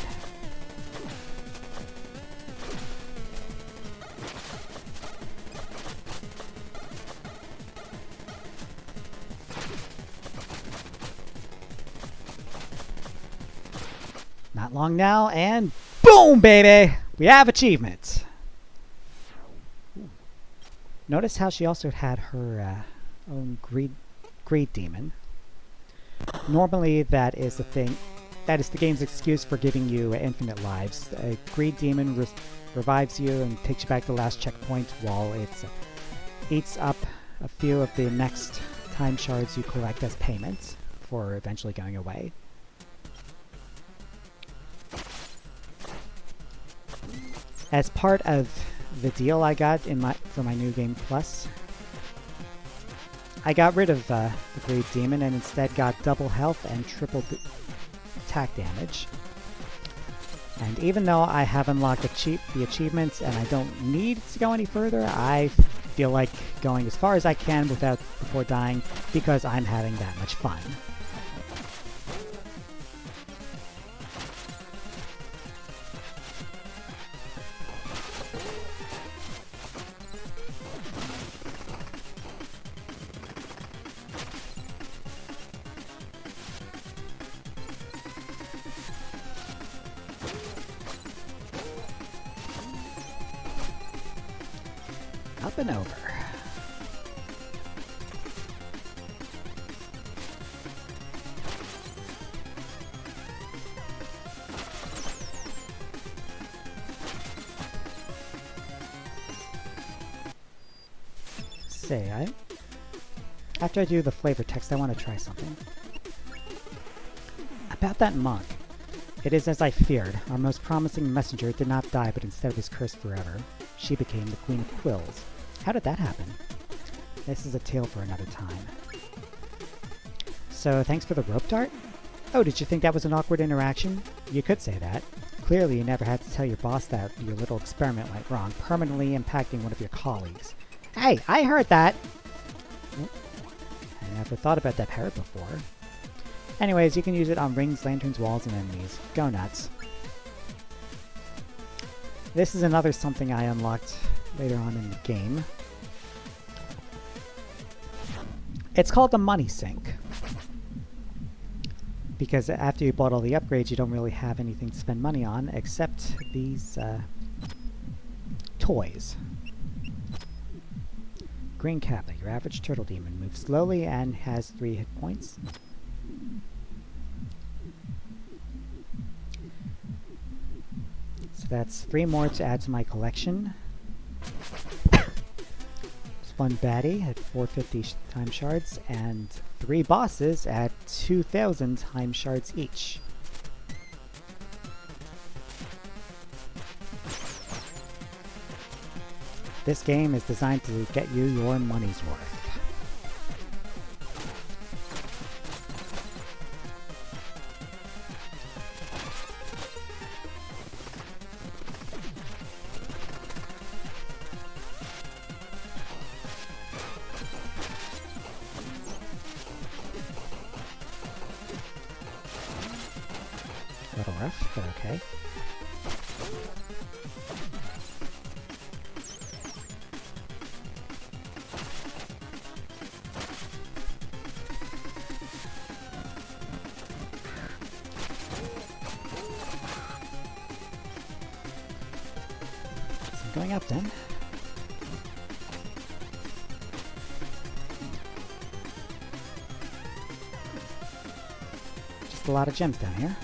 Not long now, and boom, baby! We have achievements! Notice how she also had her own greed demon. Normally, that is the game's excuse for giving you infinite lives. A greed demon revives you and takes you back to the last checkpoint while it eats up a few of the next time shards you collect as payments for eventually going away. As part of the deal I got for my New Game Plus, I got rid of the Greed Demon and instead got double health and triple attack damage. And even though I have unlocked the achievements and I don't need to go any further, I feel like going as far as I can before dying because I'm having that much fun. Up and over. say, after I do the flavor text, I want to try something. About that monk. It is as I feared. Our most promising messenger did not die, but instead was cursed forever. She became the Queen of Quills. How did that happen? This is a tale for another time. So, thanks for the rope dart? Oh, did you think that was an awkward interaction? You could say that. Clearly, you never had to tell your boss that your little experiment went wrong, permanently impacting one of your colleagues. Hey, I heard that! I never thought about that parrot before. Anyways, you can use it on rings, lanterns, walls, and enemies. Go nuts. This is another something I unlocked later on in the game. It's called the money sink. Because after you bought all the upgrades, you don't really have anything to spend money on except these toys. Green Kappa, your average turtle demon, moves slowly and has 3 hit points. So that's 3 more to add to my collection. One baddie at 450 time shards, and 3 bosses at 2,000 time shards each. This game is designed to get you your money's worth. A little rough, but okay. So I'm going up then. Just a lot of gems down here.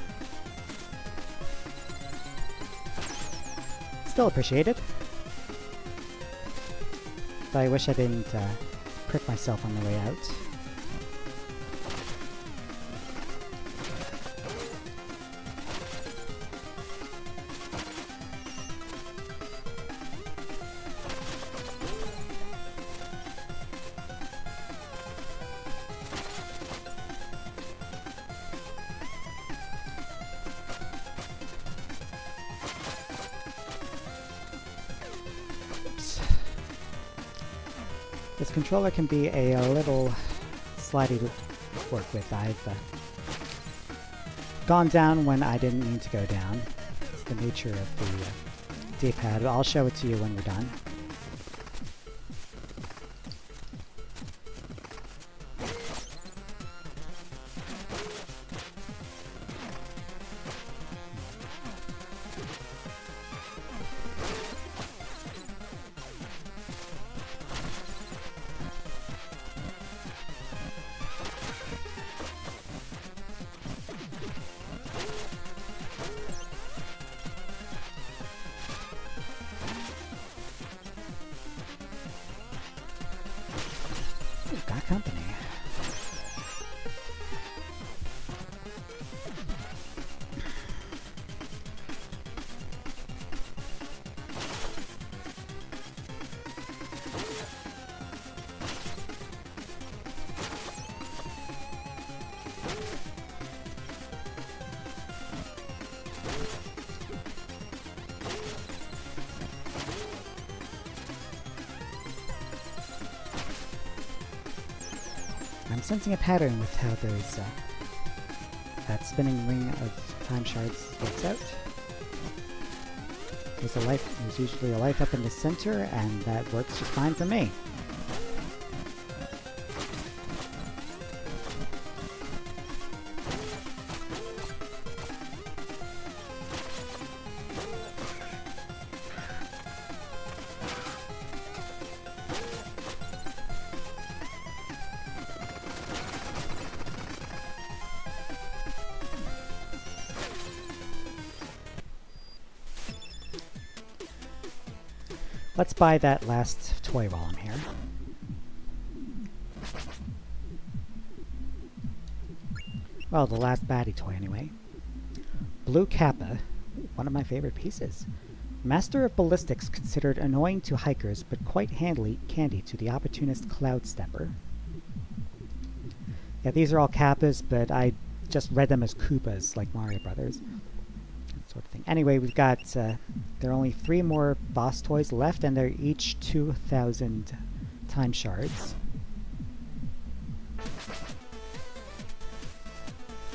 Still appreciated. But I wish I didn't prick myself on the way out. This controller can be a little slidey to work with. I've gone down when I didn't mean to go down. It's the nature of the D-pad. I'll show it to you when we're done. Got company. I'm sensing a pattern with how there's that spinning ring of time shards works out. There's usually a life up in the center, and that works just fine for me. Let's buy that last toy while I'm here. Well, the last baddie toy anyway. Blue Kappa, one of my favorite pieces. Master of Ballistics considered annoying to hikers, but quite handy to the opportunist Cloud Stepper. Yeah, these are all Kappas, but I just read them as Koopas, like Mario Brothers. That sort of thing. Anyway, we've got, there are only 3 more boss toys left, and they're each 2,000 time shards.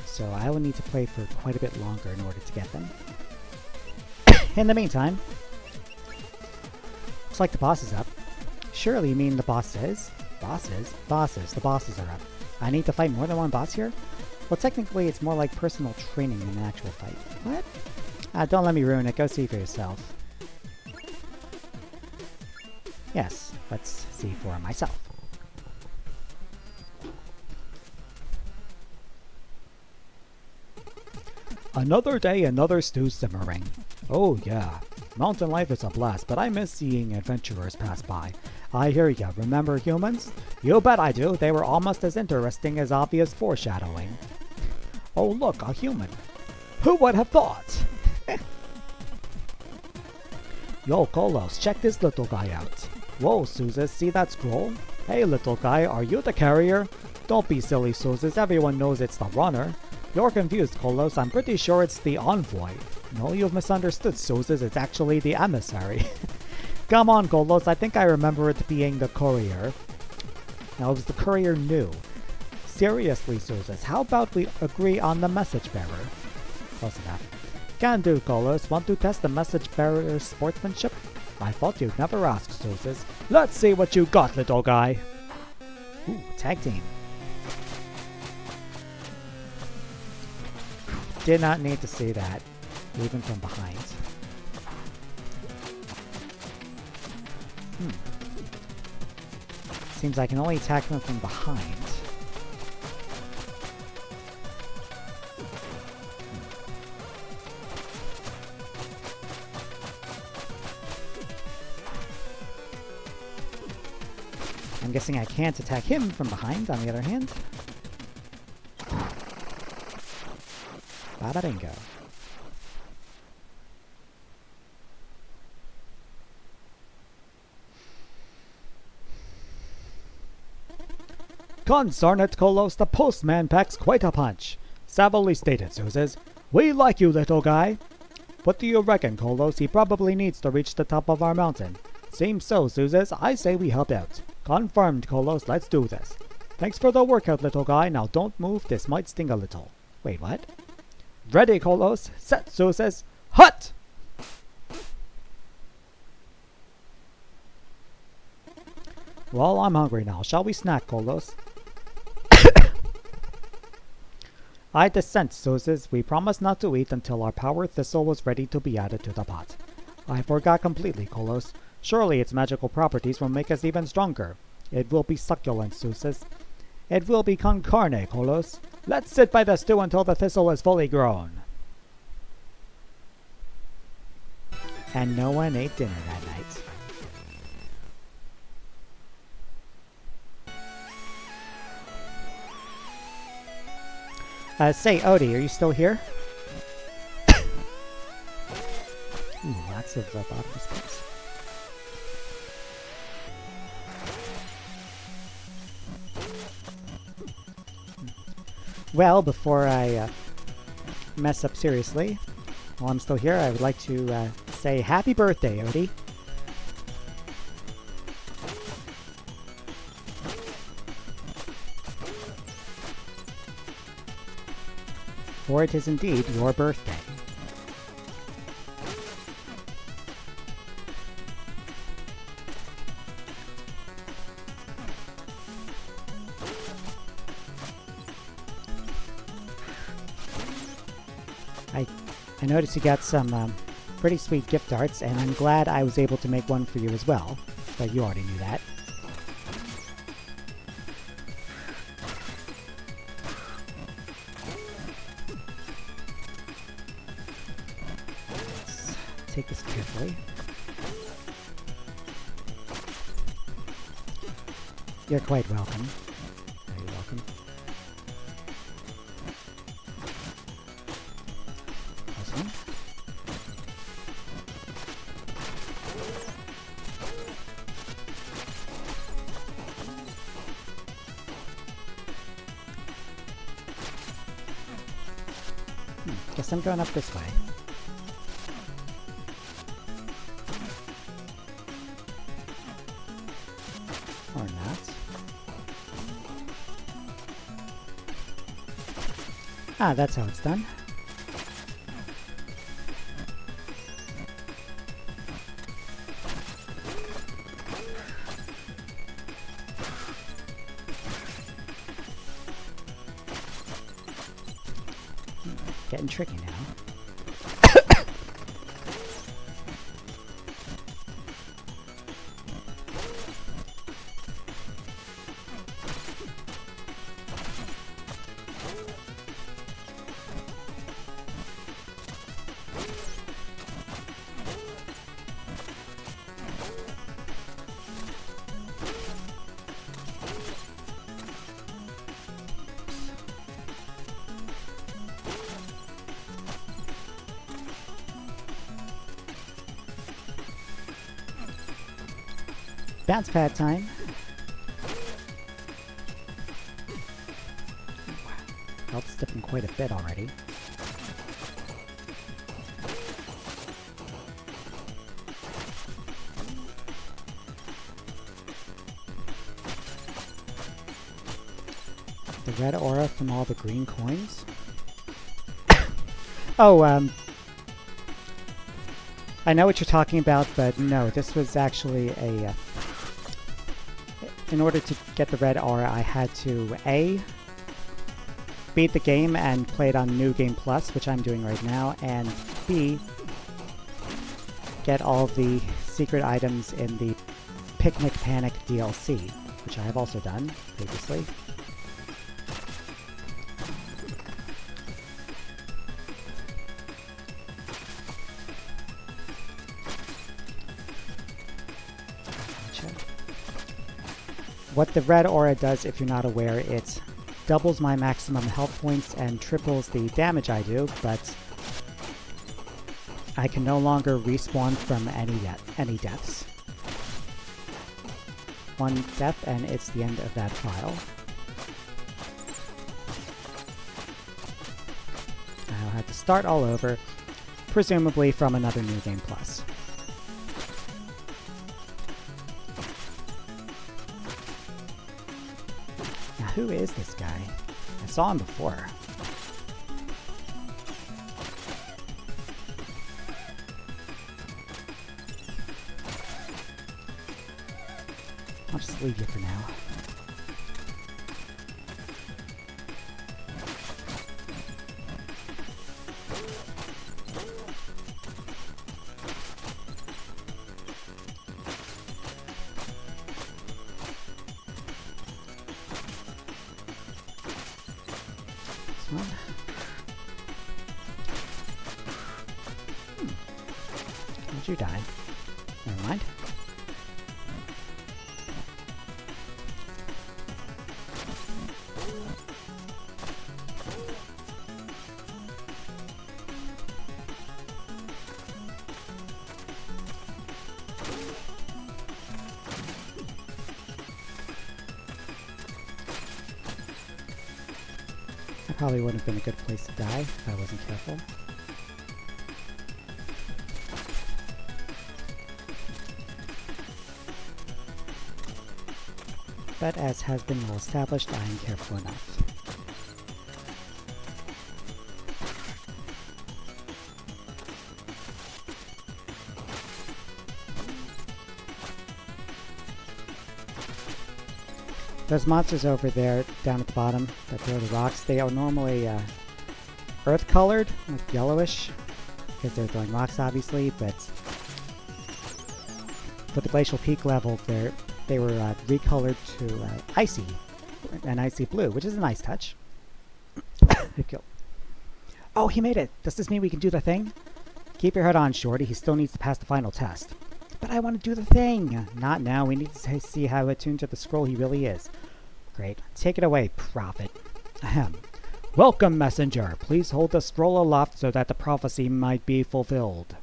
So I will need to play for quite a bit longer in order to get them. In the meantime, looks like the boss is up. Surely you mean the boss is? Bosses? Bosses. The bosses are up. I need to fight more than one boss here? Well, technically it's more like personal training than an actual fight. What? Don't let me ruin it. Go see for yourself. Yes, let's see for myself. Another day, another stew simmering. Oh yeah, mountain life is a blast, but I miss seeing adventurers pass by. I hear ya, remember humans? You bet I do, they were almost as interesting as obvious foreshadowing. Oh look, a human. Who would have thought? Yo, Kolos, check this little guy out. Whoa, Suzes, see that scroll? Hey little guy, are you the carrier? Don't be silly, Suzes, everyone knows it's the runner. You're confused, Kolos. I'm pretty sure it's the envoy. No, you've misunderstood, Suzes. It's actually the emissary. Come on, Kolos. I think I remember it being the courier. Now, is the courier new? Seriously, Suzes, how about we agree on the message bearer? Close enough. Can do, Kolos. Want to test the message bearer's sportsmanship? I thought you'd never ask, Suzes. Let's see what you got, little guy. Ooh, tag team. Did not need to see that, even from behind. Seems I can only attack them from behind. I'm guessing I can't attack him from behind, on the other hand. Bada bingo. Concern it, Kolos, the postman packs quite a punch. Savagely stated, Suzes. We like you, little guy. What do you reckon, Kolos? He probably needs to reach the top of our mountain. Seems so, Suzes. I say we help out. Confirmed, Kolos. Let's do this. Thanks for the workout, little guy. Now don't move. This might sting a little. Wait, what? Ready, Kolos. Set, Suzes. Hut! Well, I'm hungry now. Shall we snack, Kolos? I dissent, Suzes. We promised not to eat until our power thistle was ready to be added to the pot. I forgot completely, Kolos. Surely its magical properties will make us even stronger. It will be succulent, Suzes. It will be con carne, Kolos. Let's sit by the stew until the thistle is fully grown. And no one ate dinner that night. Say, Odie, are you still here? Ooh, lots of bottomless things. Well, before I mess up seriously, while I'm still here, I would like to say happy birthday, Odie. For it is indeed your birthday. I noticed you got some pretty sweet gift arts, and I'm glad I was able to make one for you as well, but you already knew that. Let's take this carefully. You're quite welcome. Very welcome. Guess I'm going up this way. Or not. Ah, that's how it's done. Getting tricky now. Bounce pad time. Health's dipping quite a bit already. The red aura from all the green coins. Oh, I know what you're talking about, but no, this was actually a... in order to get the red aura, I had to A, beat the game and play it on New Game Plus, which I'm doing right now, and B, get all the secret items in the Picnic Panic DLC, which I have also done previously. What the red aura does, if you're not aware, it doubles my maximum health points and triples the damage I do, but I can no longer respawn from any deaths. One death and it's the end of that file. I'll have to start all over, presumably from another New Game Plus. Who is this guy? I saw him before. I'll just leave you for now. Did you die? Never mind. That probably wouldn't have been a good place to die if I wasn't careful. But as has been well established, I am careful enough. Those monsters over there, down at the bottom, that throw the rocks, they are normally earth-colored, like yellowish, because they're throwing rocks, obviously, but for the Glacial Peak level, they were recolored to an icy blue, which is a nice touch. Oh, he made it! Does this mean we can do the thing? Keep your head on, Shorty. He still needs to pass the final test. But I want to do the thing! Not now. We need to see how attuned to the scroll he really is. Great. Take it away, Prophet. Ahem. Welcome, Messenger. Please hold the scroll aloft so that the prophecy might be fulfilled.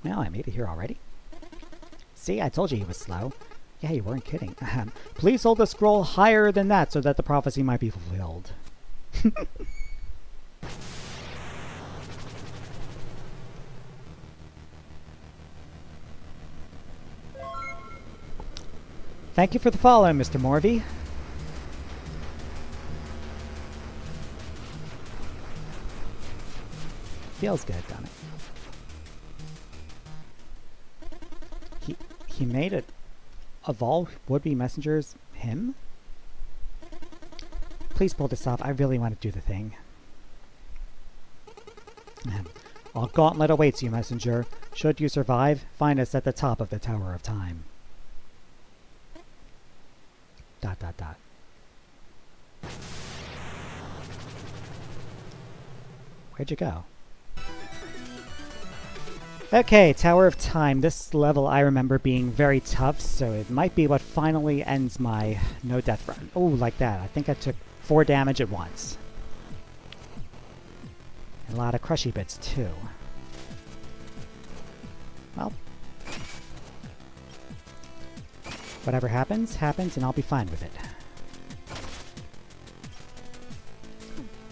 Well, I made it here already. See, I told you he was slow. Yeah, you weren't kidding. Ahem. Please hold the scroll higher than that so that the prophecy might be fulfilled. Thank you for the follow, Mr. Morvey. Feels good, doesn't it? He made it of all would-be messengers him? Please pull this off. I really want to do the thing. Our gauntlet awaits you, messenger. Should you survive, find us at the top of the Tower of Time. ... Where'd you go? Okay, Tower of Time. This level I remember being very tough, so it might be what finally ends my no-death run. Oh, like that. I think I took 4 damage at once. And a lot of crushy bits, too. Well, whatever happens, happens, and I'll be fine with it.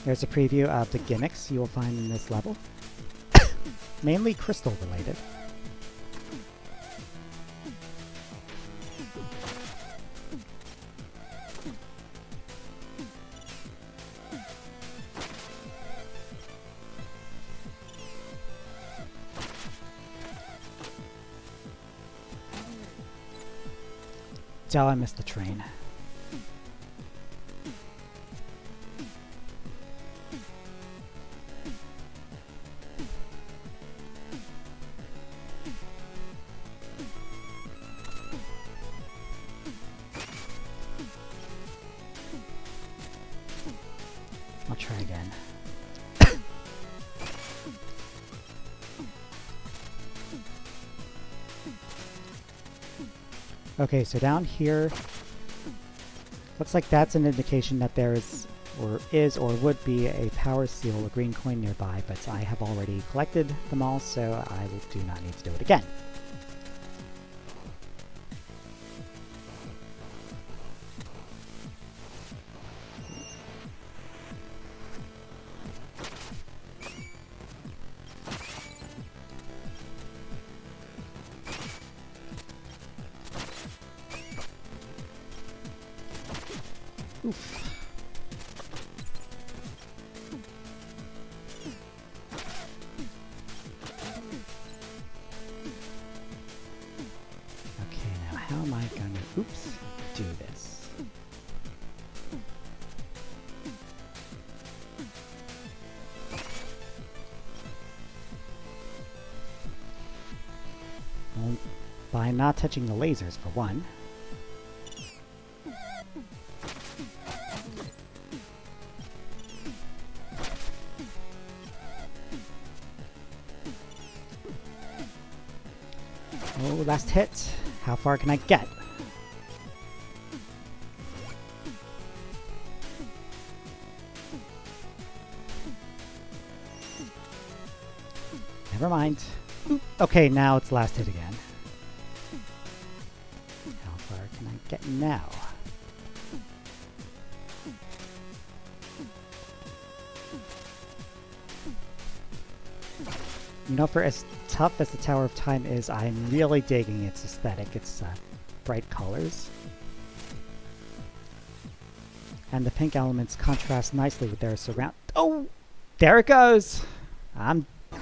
There's a preview of the gimmicks you will find in this level. Mainly crystal related. Oh, I missed the train. I'll try again. Okay, so down here, looks like that's an indication that there is or would be a power seal, a green coin nearby, but I have already collected them all, so I do not need to do it again. Oof. Okay, now how am I gonna, do this? Well, by not touching the lasers, for one. Oh, last hit. How far can I get? Never mind. Oop. Okay, now it's last hit again. How far can I get now? You know, for as tough as the Tower of Time is, I'm really digging its aesthetic, its bright colors. And the pink elements contrast nicely with their surround— Oh! There it goes!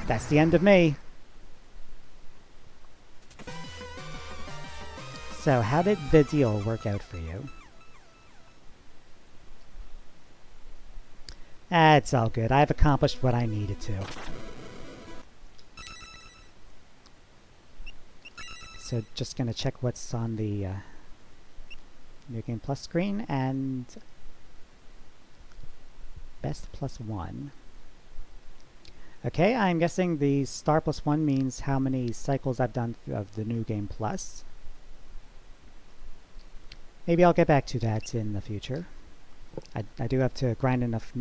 That's the end of me. So, how did the deal work out for you? It's all good. I've accomplished what I needed to. So just gonna check what's on the New Game Plus screen, and best +1. Okay, I'm guessing the star +1 means how many cycles I've done of the New Game Plus. Maybe I'll get back to that in the future. I do have to grind enough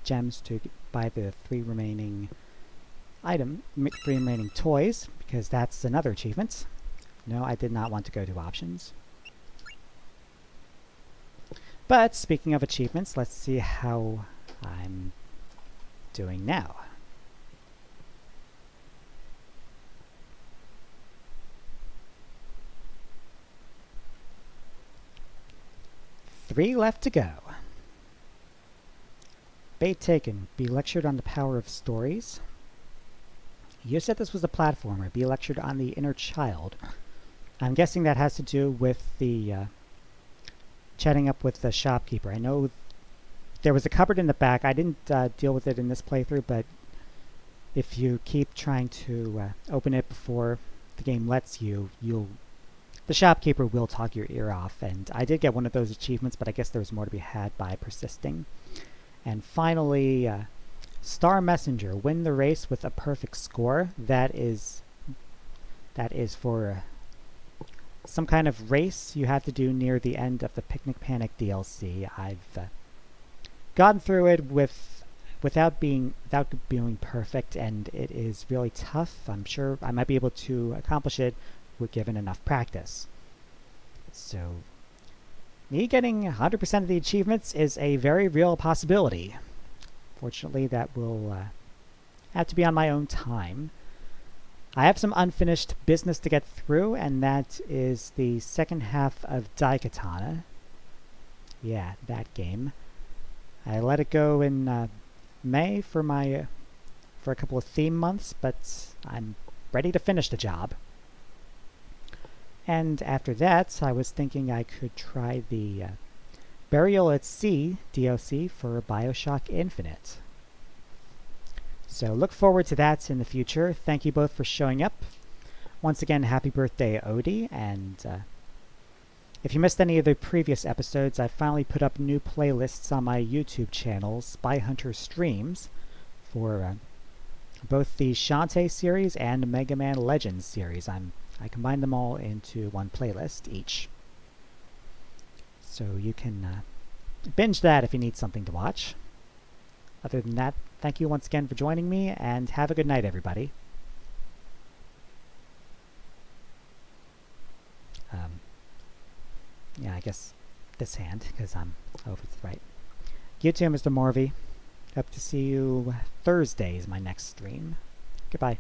gems to buy the 3 remaining toys, because that's another achievement. No, I did not want to go to options. But speaking of achievements, let's see how I'm doing now. 3 left to go. Bait taken. Be lectured on the power of stories. You said this was a platformer. Be lectured on the inner child. I'm guessing that has to do with the chatting up with the shopkeeper. I know there was a cupboard in the back. I didn't deal with it in this playthrough, but if you keep trying to open it before the game lets you, the shopkeeper will talk your ear off. And I did get one of those achievements, but I guess there was more to be had by persisting. And finally, Star Messenger. Win the race with a perfect score. That is for some kind of race you have to do near the end of the Picnic Panic DLC. I've gotten through it without being perfect, and it is really tough. I'm sure I might be able to accomplish it with given enough practice. So me getting 100% of the achievements is a very real possibility. Fortunately, that will have to be on my own time. I have some unfinished business to get through, and that is the second half of Daikatana. Yeah, that game. I let it go in May for a couple of theme months, but I'm ready to finish the job. And after that, I was thinking I could try the Burial at Sea DLC for BioShock Infinite. So look forward to that in the future. Thank you both for showing up. Once again, happy birthday, Odie. And if you missed any of the previous episodes, I finally put up new playlists on my YouTube channel, Spy Hunter Streams, for both the Shantae series and Mega Man Legends series. I combined them all into one playlist each. So you can binge that if you need something to watch. Other than that, thank you once again for joining me, and have a good night, everybody. Yeah, I guess this hand, because I'm over to the right. You too, Mr. Morvey. Hope to see you Thursday is my next stream. Goodbye.